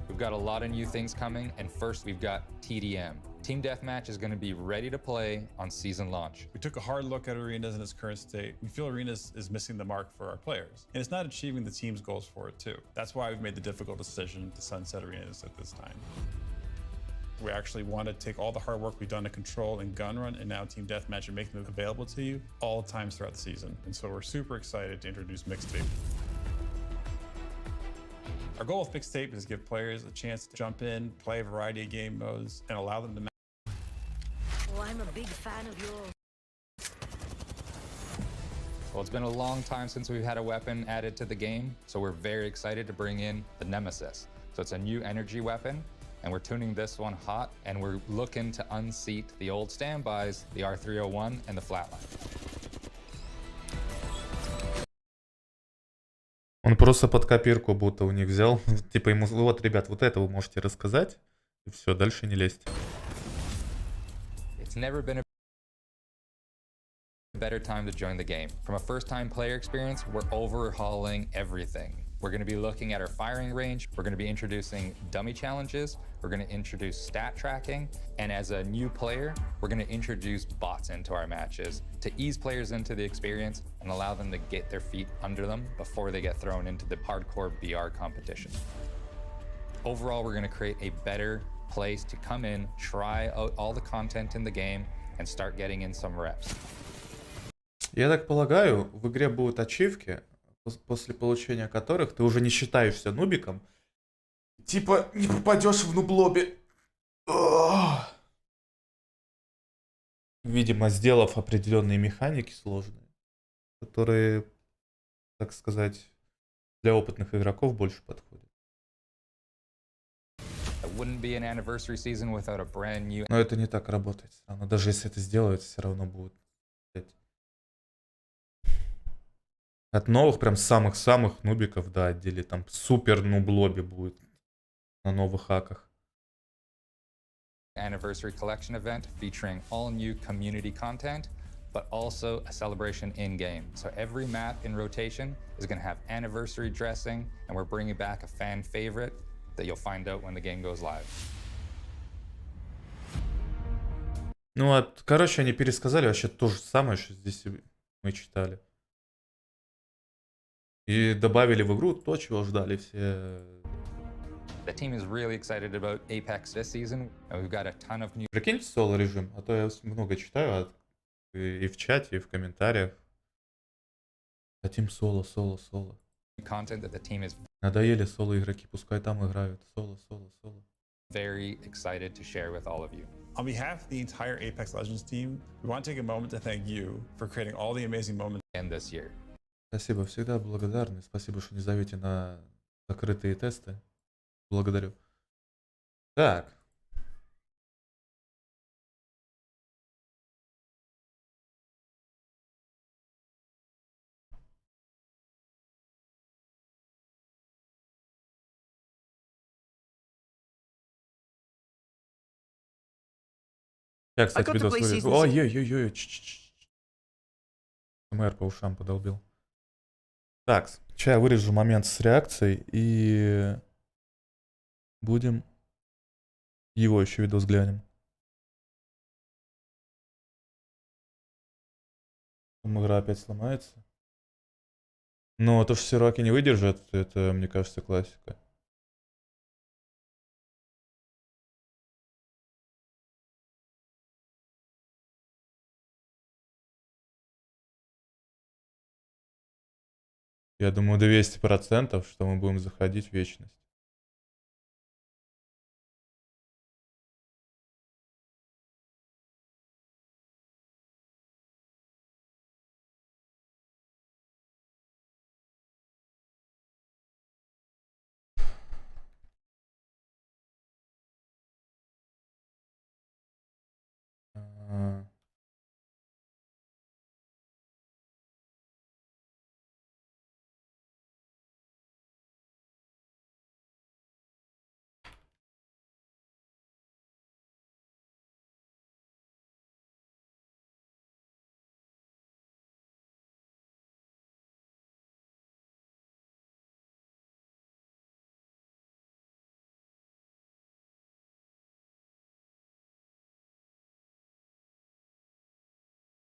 We've got a lot of new things coming, and first we've got TDM. Team Deathmatch is going to be ready to play on season launch. We took a hard look at Arenas in its current state. We feel Arenas is missing the mark for our players, and it's not achieving the team's goals for it too. That's why we've made the difficult decision to sunset Arenas at this time. We actually want to take all the hard work we've done to Control and Gun Run and now Team Deathmatch and make them available to you all times throughout the season. And so we're super excited to introduce Mixtape. Our goal with Mixtape is to give players a chance to jump in, play a variety of game modes, and allow them to... Oh, I'm a big fan of yours. Well, it's been a long time since we've had a weapon added to the game, so we're very excited to bring in the Nemesis. So it's a new energy weapon, and we're tuning this one hot, and we're looking to unseat the old standbys, the R301 and the Flatline. Он просто под копирку будто у них взял. Типа ему, вот, ребят, вот это вы можете рассказать. И все, дальше не лезьте. It's never been a better time to join the game. From a first-time player experience, we're overhauling everything. We're going to be looking at our firing range. We're going to be introducing dummy challenges. We're going to introduce stat tracking. And as a new player, we're going to introduce bots into our matches to ease players into the experience and allow them to get their feet under them before they get thrown into the hardcore BR competition. Overall, we're going to create a better place to come in, try out all the content in the game, and start getting in some reps. Я так полагаю, в игре будут ачивки, после получения которых ты уже не считаешься нубиком. Типа, не попадешь в нублобби. Видимо, сделав определенные механики сложные, которые, так сказать, для опытных игроков больше подходят. Но это не так работает. Даже если это сделают, все равно будет. От новых, прям самых-самых нубиков, да, отдели. Там супер нублобби будет на новых хаках. Anniversary collection event featuring all new community content, but also a celebration in-game. So every map in rotation is going to have anniversary dressing, and we're bringing back a fan favorite that you'll find out when the game goes live. Ну, короче, они пересказали вообще то же самое, что здесь мы читали. И добавили в игру то, чего ждали все. The team is really excited about Apex this season, and we've got a ton of new Прикиньте соло режим, а то я много читаю и в чате, и в комментариях. Хотим соло. content that the team is Надоели соло игроки, пускай там играют. Соло. very excited to share with all of you. On behalf of the entire Apex Legends team, we want to take a moment to thank you for creating all the amazing moments And this year. Спасибо, всегда благодарны. Спасибо, что не зовете на закрытые тесты. Благодарю. Так. Я, кстати, видос вырежу. Ой-ой-ой. МР по ушам подолбил. Так, сейчас я вырежу момент с реакцией и будем его еще видос глянем. Там игра опять сломается. Но то, что серваки не выдержат, это, мне кажется, классика. Я думаю, 200%, что мы будем заходить в вечность.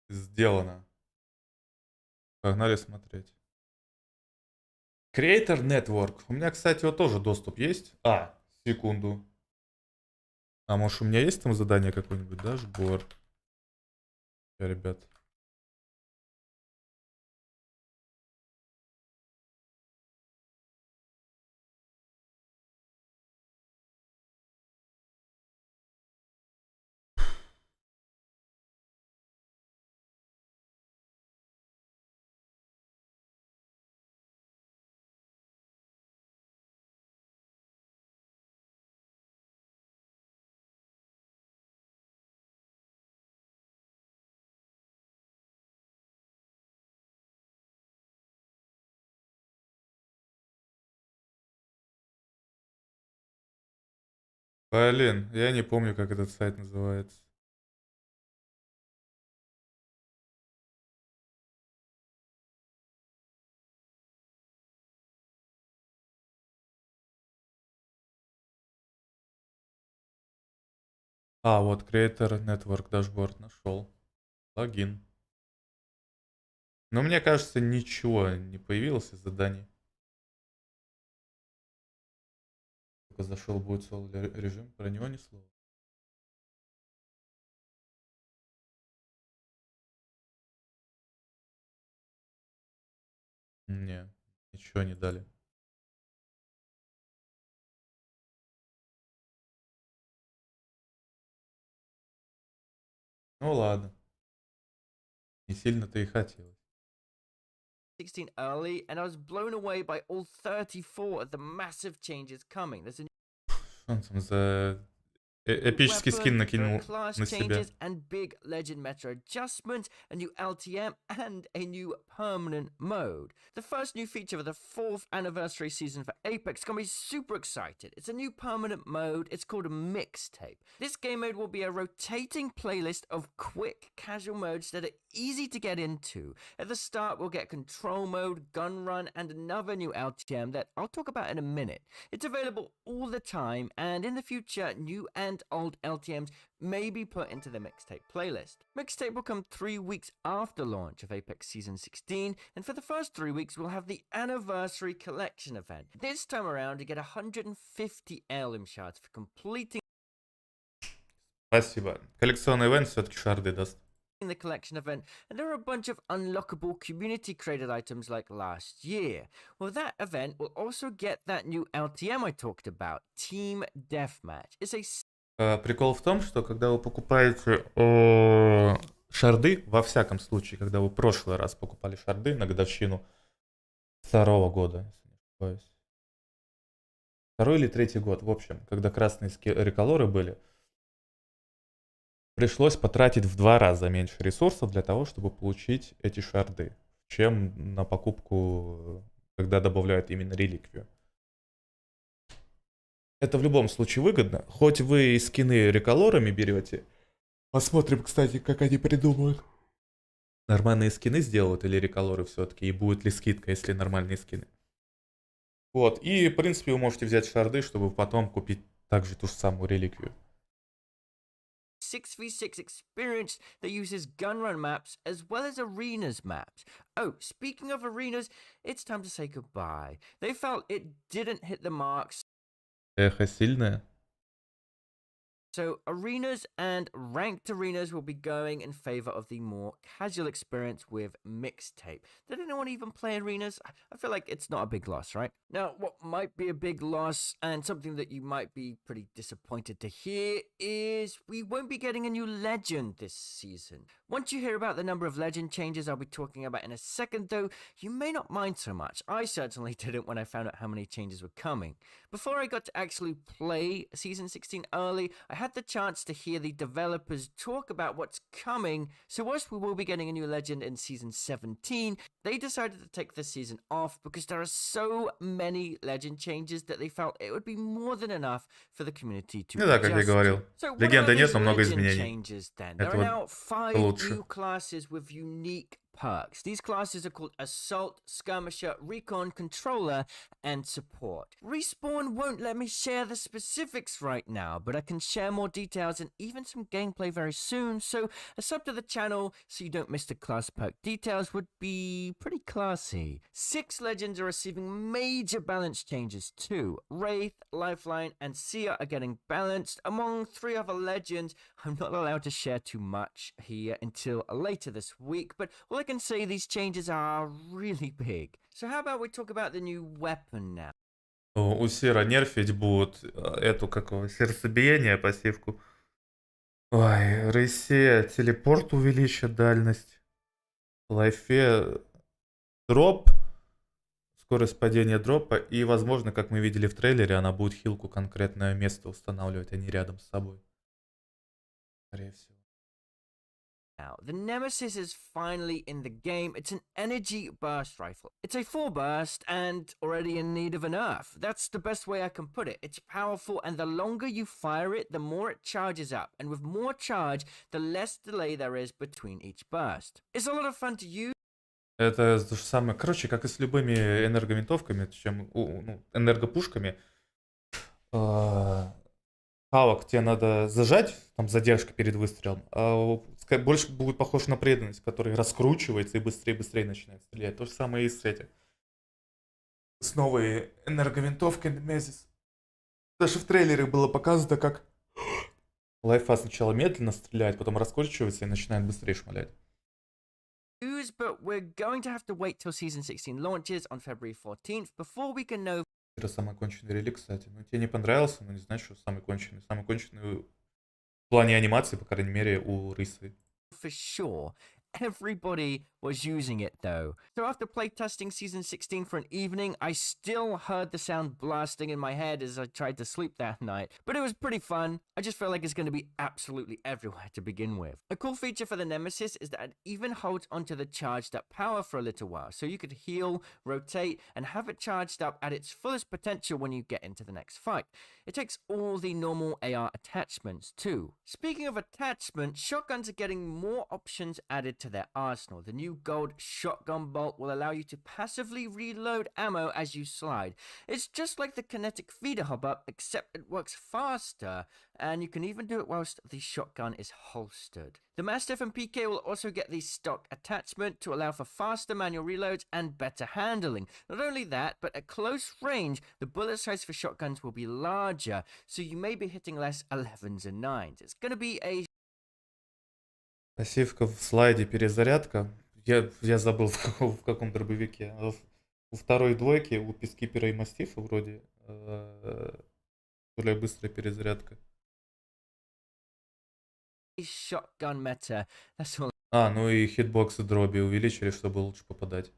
Сделано. Погнали смотреть. Creator Network. У меня, кстати, вот тоже доступ есть. Секунду. А может у меня есть там задание какое-нибудь? Дашборд. Ребят. Блин, я не помню, как этот сайт называется. Вот Creator Network Dashboard нашел. Логин. Но мне кажется, ничего не появилось из заданий. Только зашел, будет соло режим, про него ни слова. Не, ничего не дали. Ну ладно. Не сильно-то и хотелось. 16 early, and I was blown away by all 34 of the massive changes coming. There's a Он там за эпический скин накинул на себя. And big legend meta adjustment, a new LTM, and a new permanent mode. The first new feature of the 4th anniversary season for Apex. Gonna be super excited. It's a new permanent mode. It's called a mixtape. This game mode will be a rotating playlist of quick casual modes that are easy to get into. At the start, we'll get control mode, gun run, and another new LTM that I'll talk about in a minute. It's available all the time, and in the future, new and and old LTMs may be put into the mixtape playlist. Mixtape will come 3 weeks after launch of Apex Season 16, and for the first 3 weeks we'll have the Anniversary Collection event. This time around you get 150 heirloom shards for completing Спасибо. Коллекционный ивент все-таки шарды даст. the collection event, and there are a bunch of unlockable community created items like last year. Well, that event will also get that new LTM I talked about, Team Deathmatch. It's a Прикол в том, что когда вы покупаете шарды, во всяком случае, когда вы в прошлый раз покупали шарды на годовщину 2-го года, если не ошибаюсь. 2-й или 3-й год, в общем, когда красные реколоры были, пришлось потратить в 2 раза меньше ресурсов для того, чтобы получить эти шарды, чем на покупку, когда добавляют именно реликвию. Это в любом случае выгодно. Хоть вы и скины реколорами берете. Посмотрим, кстати, как они придумают. Нормальные скины сделают или реколоры все-таки, и будет ли скидка, если нормальные скины. Вот, и в принципе вы можете взять шарды, чтобы потом купить также ту же самую реликвию. 6v6 experience that uses gun run maps as well as arenas maps. Oh, speaking of arenas, it's time to say goodbye. They felt it didn't hit the marks. Эхо сильное. So arenas and ranked arenas will be going in favor of the more casual experience with mixtape. Did anyone even play arenas? I feel like it's not a big loss, right? Now, what might be a big loss and something that you might be pretty disappointed to hear is we won't be getting a new legend this season. Once you hear about the number of legend changes I'll be talking about in a second though, you may not mind so much. I certainly didn't when I found out how many changes were coming. Before I got to actually play Season 16 early, I had the chance to hear the developers talk about what's coming, so whilst we will be getting a new legend in Season 17, they decided to take this season off because there are so many legend changes that they felt it would be more than enough for the community to Ну да, как я говорил. Легенды нет, но много изменений. There are now 5 new classes with unique perks. These classes are called Assault, Skirmisher, Recon, Controller, and Support. Respawn won't let me share the specifics right now, but I can share more details and even some gameplay very soon, so a sub to the channel so you don't miss the class perk details would be pretty classy. 6 legends are receiving major balance changes too. Wraith, Lifeline, and Seer are getting balanced. Among 3 other legends, I'm not allowed to share too much here until later this week, but all I can say these changes are really big. So how about we talk about the new weapon now? У Сера нерфить будут эту, какого, сердцебиение, пассивку. Ой, Рейсе, телепорт увеличит дальность. Лайфе дроп, скорость падения дропа. И, возможно, как мы видели в трейлере, она будет хилку конкретное место устанавливать, а не рядом с собой. Скорее всего. Now, the Nemesis is finally in the game. It's an energy burst rifle. It's a full burst and already in need of a nerf. That's the best way I can put it. It's powerful and the longer you fire it, the more it charges up. And with more charge, the less delay there is between each burst. It's a lot of fun to use. Это то же самое, короче, как и с любыми энерговинтовками, чем энергопушками. Павок тебе надо зажать, там задержка перед выстрелом, а больше будет похож на преданность, который раскручивается и быстрее начинает стрелять. То же самое и с этим. С новой энерговинтовкой Nemesis. Даже в трейлере было показано, как лайфа сначала медленно стреляет, потом раскручивается и начинает быстрее шмалять. But we're going to have to wait till Season 16 launches on February 14th before we can know. Это самый конченый релик, кстати. Ну, тебе не понравился, но не значит, что самый конченый. Самый конченый в плане анимации, по крайней мере, у Рысы. For sure. Everybody was using it though. So after playtesting Season 16 for an evening, I still heard the sound blasting in my head as I tried to sleep that night. But it was pretty fun. I just feel like it's going to be absolutely everywhere to begin with. A cool feature for the Nemesis is that it even holds onto the charged up power for a little while. So you could heal, rotate, and have it charged up at its fullest potential when you get into the next fight. It takes all the normal AR attachments too. Speaking of attachments, shotguns are getting more options added to their arsenal. The new gold shotgun bolt will allow you to passively reload ammo as you slide. It's just like the kinetic feeder hop-up, except it works faster, and you can even do it whilst the shotgun is holstered. The Mastiff and PK will also get the stock attachment to allow for faster manual reloads and better handling. Not only that, but at close range, the bullet size for shotguns will be larger, so you may be hitting less 11s and 9s. It's going to be a... Пассивка в слайде перезарядка. Я забыл, в каком дробовике. У второй двойки, у пискипера и мастифа вроде более быстрая перезарядка. shotgun meta. That's all. Ну и хитбоксы дроби увеличили, чтобы лучше попадать.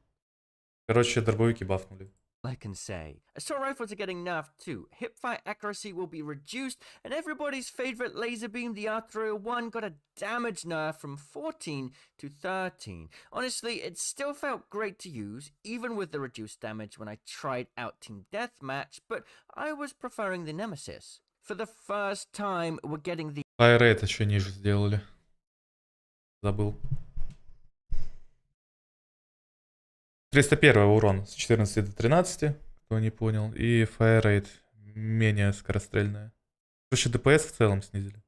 Короче, дробовики бафнули. I can say. Assault rifles are getting nerfed too. Hipfire accuracy will be reduced, and everybody's favorite laser beam, the R301, got a damage nerf from 14 to 13. Honestly, it still felt great to use, even with the reduced damage when I tried out Team Deathmatch, but I was preferring the Nemesis. For the first time, we're getting the qadRaT еще ниже сделали. Забыл. 301 урон с 14 до 13, кто не понял. И fire менее скорострельная. Короче, ДПС в целом снизили.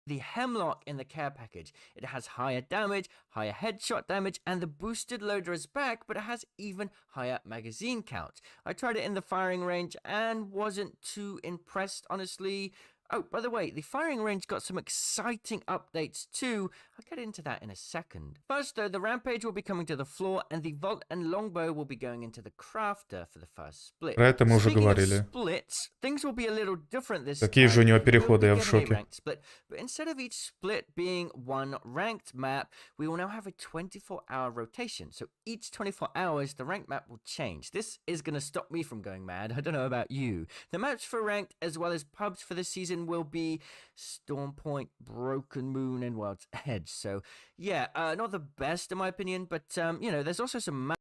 The Hemlock in the care package. It has higher damage, higher headshot damage, and the boosted loader is back, but it has even higher magazine count. I tried it in the firing range and wasn't too impressed, honestly. Oh, by the way, the firing range got some exciting updates too. I'll get into that in a second. First though, the Rampage will be coming to the floor, and the Vault and Longbow will be going into the Crafter for the first split. Про это мы уже говорили. Splits, things will be a little different this Какие же у него переходы, я в шоке. Split, but instead of each split being one ranked map, we will now have a 24-hour rotation. So each 24 hours, the ranked map will change. This is going to stop me from going mad. I don't know about you. The maps for ranked as well as pubs for the season will be Storm Point, Broken Moon, and World's Edge. So yeah, not the best in my opinion, but you know, there's also some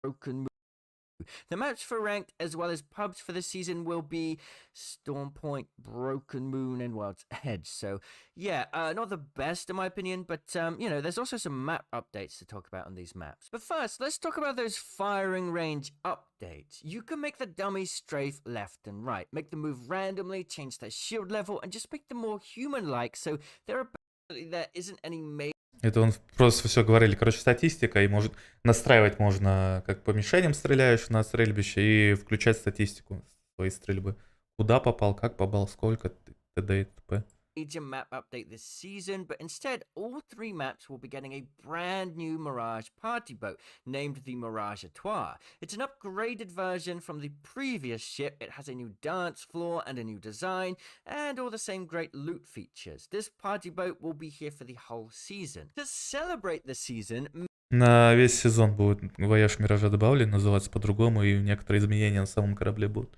Broken Moon. The maps for ranked as well as pubs for the season will be Storm Point, Broken Moon, and World's Edge. So yeah, not the best in my opinion, but you know, there's also some map updates to talk about on these maps. But first, let's talk about those firing range updates. You can make the dummies strafe left and right, make them move randomly, change their shield level, and just make them more human-like, so there isn't any major... Это он просто все говорили. Короче, статистика, и может настраивать можно, как по мишеням стреляешь на стрельбище, и включать статистику своей стрельбы. Куда попал, как попал, сколько, т.д. и т.п. Major map update this season, but instead all three maps will be getting a brand new Mirage party boat named the Mirage Etoile. It's an upgraded version from the previous ship. It has a new dance floor and a new design and all the same great loot features. This party boat will be here for the whole season. To celebrate the season, на весь сезон будет вояж Миража добавлен, называться по-другому, и некоторые изменения на самом корабле будут.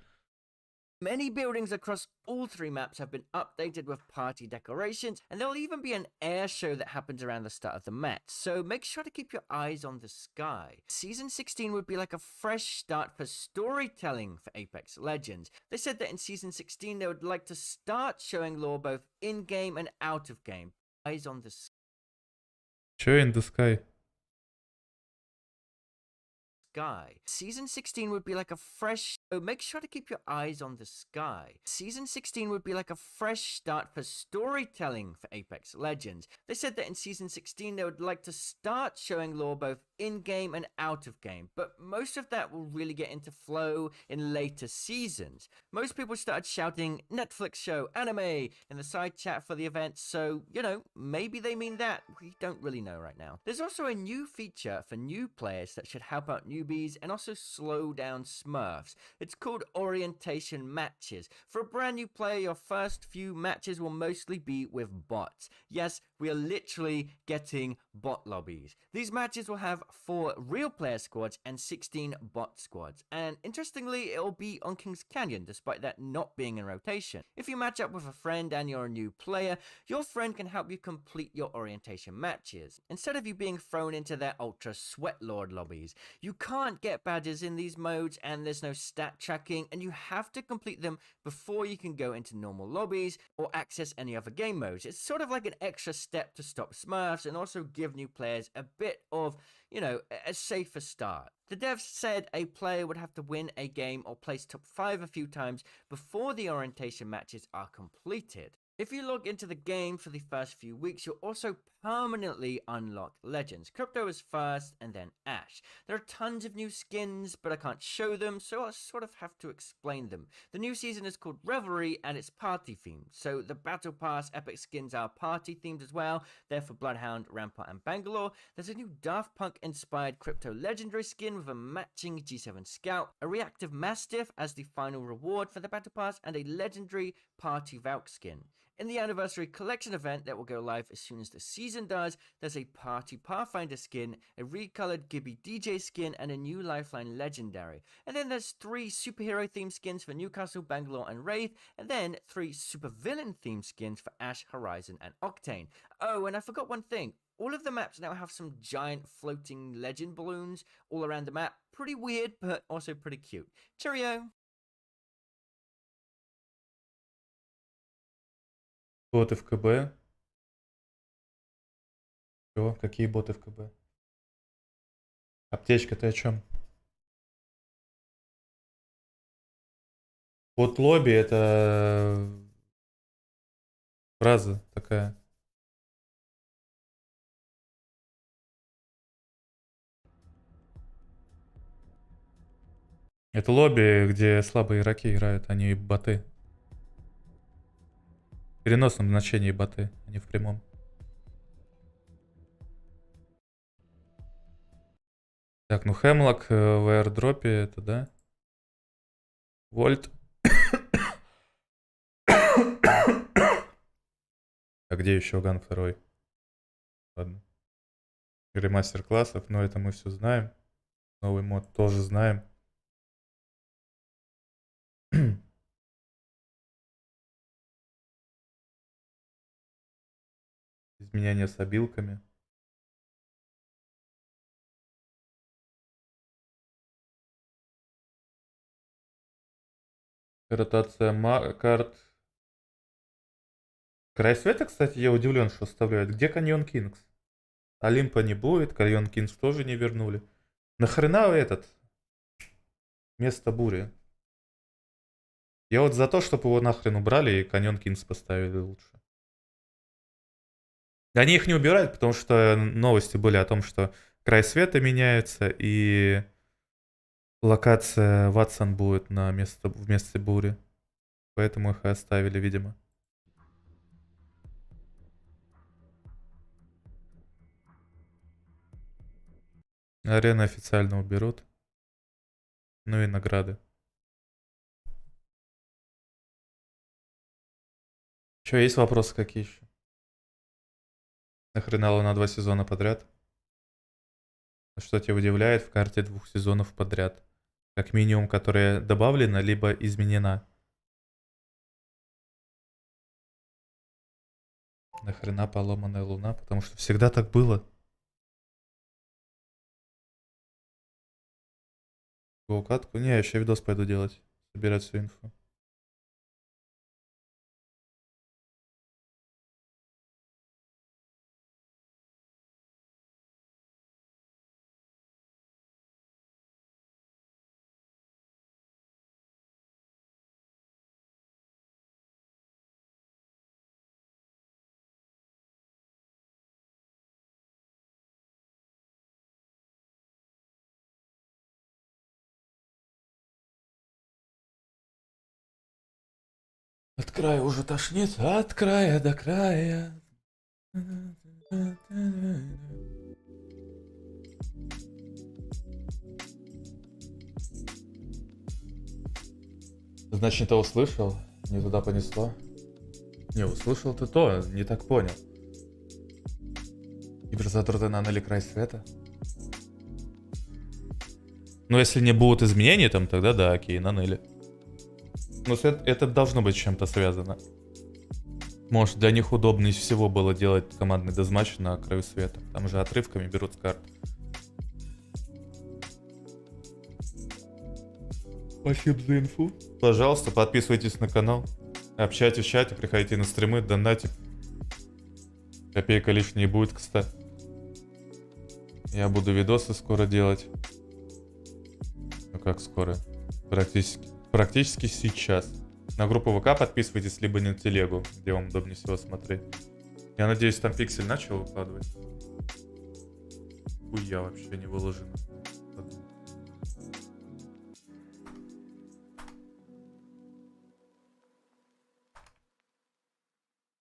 Many buildings across all three maps have been updated with party decorations, and there'll even be an air show that happens around the start of the match, so make sure to keep your eyes on the sky. Season 16 would be like a fresh start for storytelling for Apex Legends. They said that in Season 16 they would like to start showing lore both in-game and out-of-game. Eyes on the sky. Чё in the sky? Season 16 would be like a fresh... So make sure to keep your eyes on the sky. Season 16 would be like a fresh start for storytelling for Apex Legends. They said that in Season 16 they would like to start showing lore both in-game and out-of-game, but most of that will really get into flow in later seasons. Most people started shouting Netflix show, anime in the side chat for the event, so, you know, maybe they mean that. We don't really know right now. There's also a new feature for new players that should help out newbies and also slow down smurfs. It's called orientation matches. For a brand new player, your first few matches will mostly be with bots. Yes, we are literally getting bot lobbies. These matches will have 4 real player squads and 16 bot squads. And interestingly, it will be on King's Canyon, despite that not being in rotation. If you match up with a friend and you're a new player, your friend can help you complete your orientation matches. Instead of you being thrown into their ultra sweat lord lobbies, you can't get badges in these modes and there's no stat tracking, and you have to complete them before you can go into normal lobbies or access any other game modes. It's sort of like an extra step to stop smurfs and also give give new players a bit of, you know, a safer start. The devs said a player would have to win a game or place top 5 a few times before the orientation matches are completed. If you log into the game for the first few weeks, you'll also permanently unlock legends. Crypto is first and then Ash. There are tons of new skins, but I can't show them, so I'll sort of have to explain them. The new season is called Revelry and it's party themed. So the Battle Pass epic skins are party themed as well. They're for Bloodhound, Rampart and Bangalore. There's a new Daft Punk inspired crypto legendary skin with a matching G7 Scout, a reactive Mastiff as the final reward for the Battle Pass, and a legendary Party Valk skin. In the Anniversary Collection event that will go live as soon as the season does, there's a Party Pathfinder skin, a recolored Gibby DJ skin, and a new Lifeline Legendary. And then there's 3 superhero themed skins for Newcastle, Bangalore, and Wraith, and then 3 supervillain themed skins for Ash, Horizon, and Octane. Oh, and I forgot one thing. All of the maps now have some giant floating legend balloons all around the map. Pretty weird, but also pretty cute. Cheerio! Боты в КБ. Чё? Какие боты в КБ? Аптечка, ты о чем? Бот лобби это фраза такая. Это лобби, где слабые игроки играют, а не боты. В переносном значении боты, а не в прямом. Так, ну Хемлок в аирдропе, это да. Вольт. А где еще ган второй? Ладно. Ремастер классов, но это мы все знаем. Новый мод тоже знаем. Изменения с обилками. Ротация карт. Край света, кстати, я удивлен, что оставляют. Где Каньон Кингс? Олимпа не будет, Каньон Кингс тоже не вернули. Нахрена этот? Место бури. Я вот за то, чтобы его нахрен убрали и Каньон Кингс поставили лучше. Они их не убирают, потому что новости были о том, что край света меняется и локация Ватсон будет на вместе бури. Поэтому их и оставили, видимо. Арены официально уберут. Ну и награды. Что, есть вопросы какие еще? Нахрена Луна 2 сезона подряд? Что тебя удивляет в карте 2 сезонов подряд? Как минимум, которая добавлена, либо изменена. Нахрена поломанная Луна? Потому что всегда так было. Катку? Не, я еще видос пойду делать. Собирать всю инфу. От края уже тошнит, от края до края. Значит, не то услышал, не туда понесло. Не, услышал ты то, не так понял. Киберзаторы нанели край света. Ну, если не будут изменений там, тогда да, окей, нанели. Но это должно быть с чем-то связано. Может, для них удобнее всего было делать командный дезматч на краю света. Там же отрывками берут с карт. Спасибо за инфу. Пожалуйста, подписывайтесь на канал. Общайтесь в чате, приходите на стримы, донатик. Копейка лишней будет, кстати. Я буду видосы скоро делать. Ну как скоро? Практически сейчас. На группу ВК подписывайтесь, либо на телегу, где вам удобнее всего смотреть. Я надеюсь, там пиксель начал выкладывать. Хуя вообще не выложено.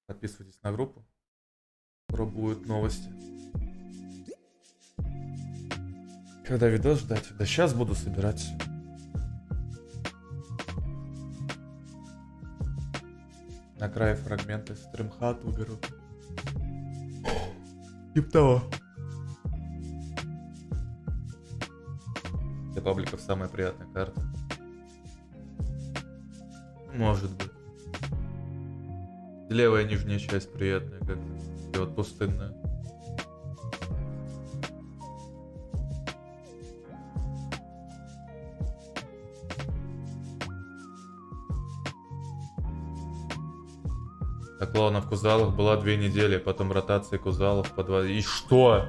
Подписывайтесь на группу. Скоро будут новости. Когда видос ждать? Да сейчас буду собирать. На крае фрагменты стримхат выберу. Тип того. Для пабликов самая приятная карта. Может быть. Левая нижняя часть приятная как-то. И вот пустынная. Так, ладно, в Кузалах была 2 недели, потом ротация Кузалов по 2... И что?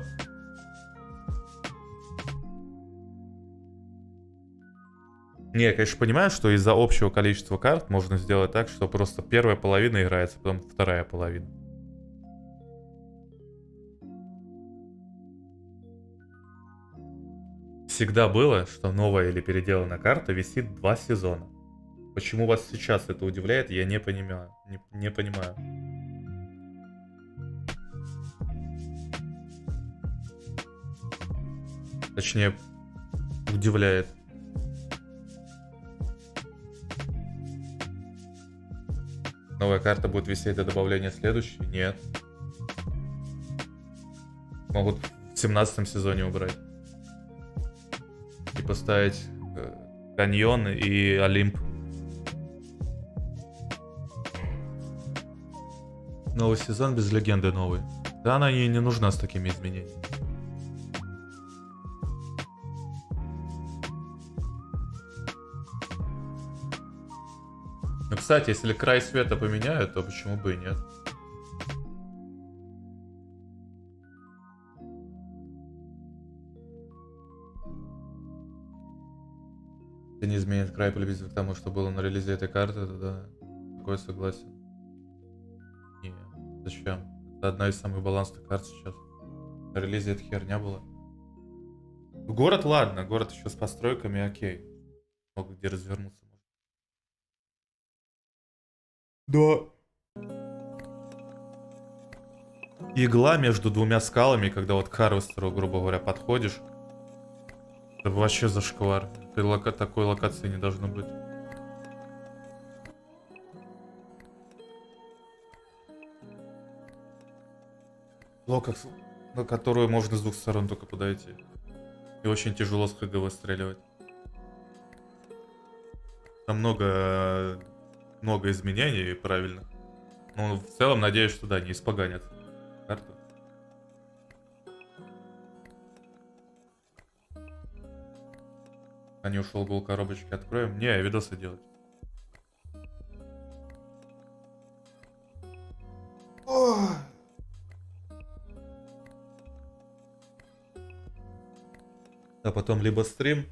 Не, я, конечно, понимаю, что из-за общего количества карт можно сделать так, что просто первая половина играется, потом вторая половина. Всегда было, что новая или переделанная карта висит 2 сезона. Почему вас сейчас это удивляет, я не понимаю. Не понимаю. Точнее, удивляет. Новая карта будет висеть до добавления следующей? Нет. Могут в 17-м сезоне убрать. И поставить каньон и Олимп. Новый сезон без легенды новый. Да, она ей не нужна с такими изменениями. Ну, кстати, если край света поменяют, то почему бы и нет? Если не изменит край приблизительно к тому, что было на релизе этой карты, то да, такой согласен. Не, зачем? Это одна из самых балансных карт сейчас. На релизе эта херня была. Город, ладно, город еще с постройками, окей. Много где развернуться. Да. Игла между 2 скалами, когда вот к Харвестеру, грубо говоря, подходишь. Это вообще зашквар. Такой локации не должно быть. Локация, на которую можно с 2 сторон только подойти. И очень тяжело с ХГ выстреливать. Там много изменений правильных. Но в целом надеюсь, что да, не испоганят карту. А не ушел гол коробочки, откроем. Не, видосы делать. А потом либо стрим,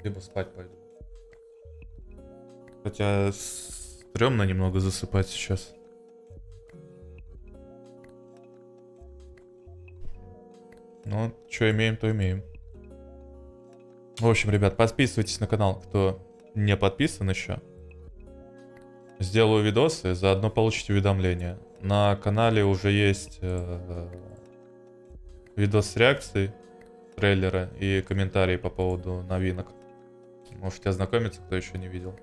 либо спать пойду. Хотя стрёмно немного засыпать сейчас. Но что имеем, то имеем. В общем, ребят, подписывайтесь на канал, кто не подписан еще. Сделаю видосы, заодно получите уведомления. На канале уже есть видос с реакцией трейлера и комментарии по поводу новинок. Можете ознакомиться, кто еще не видел.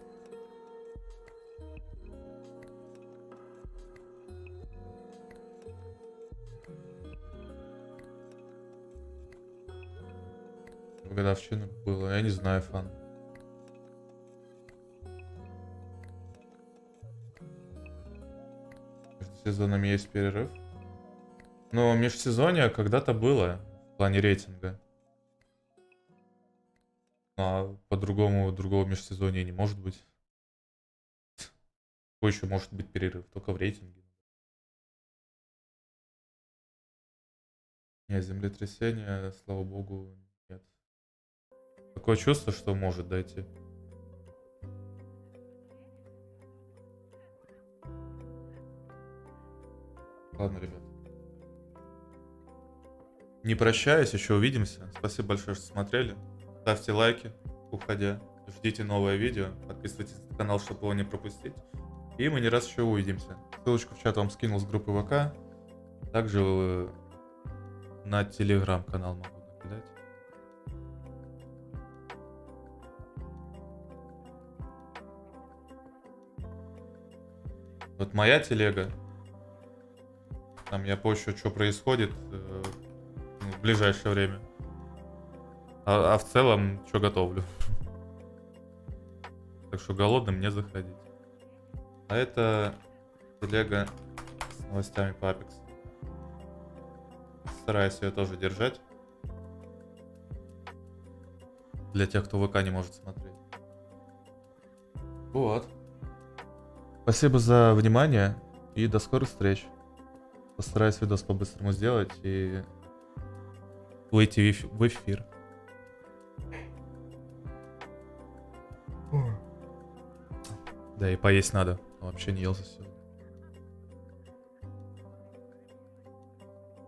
Годовщина было, я не знаю, фан. Между сезонами есть перерыв. Но межсезонье когда-то было в плане рейтинга. А по-другому другого межсезонья не может быть. Какой еще может быть перерыв? Только в рейтинге. Не, землетрясение, слава богу, нет. Такое чувство, что может дойти. Ладно, ребят. Не прощаюсь, еще увидимся. Спасибо большое, что смотрели. Ставьте лайки, уходя. Ждите новое видео. Подписывайтесь на канал, чтобы его не пропустить. И мы не раз еще увидимся. Ссылочку в чат вам скинул с группы ВК. Также на телеграм-канал могу накидать. Вот моя телега. Там я пощу, что происходит в ближайшее время. А в целом, что готовлю. Так что голодным не заходить. А это телега с новостями по Апексу. Стараюсь ее тоже держать. Для тех, кто ВК не может смотреть. Вот. Спасибо за внимание и до скорых встреч. Постараюсь видос по-быстрому сделать и выйти в эфир. Да и поесть надо. Вообще не ел за сегодня.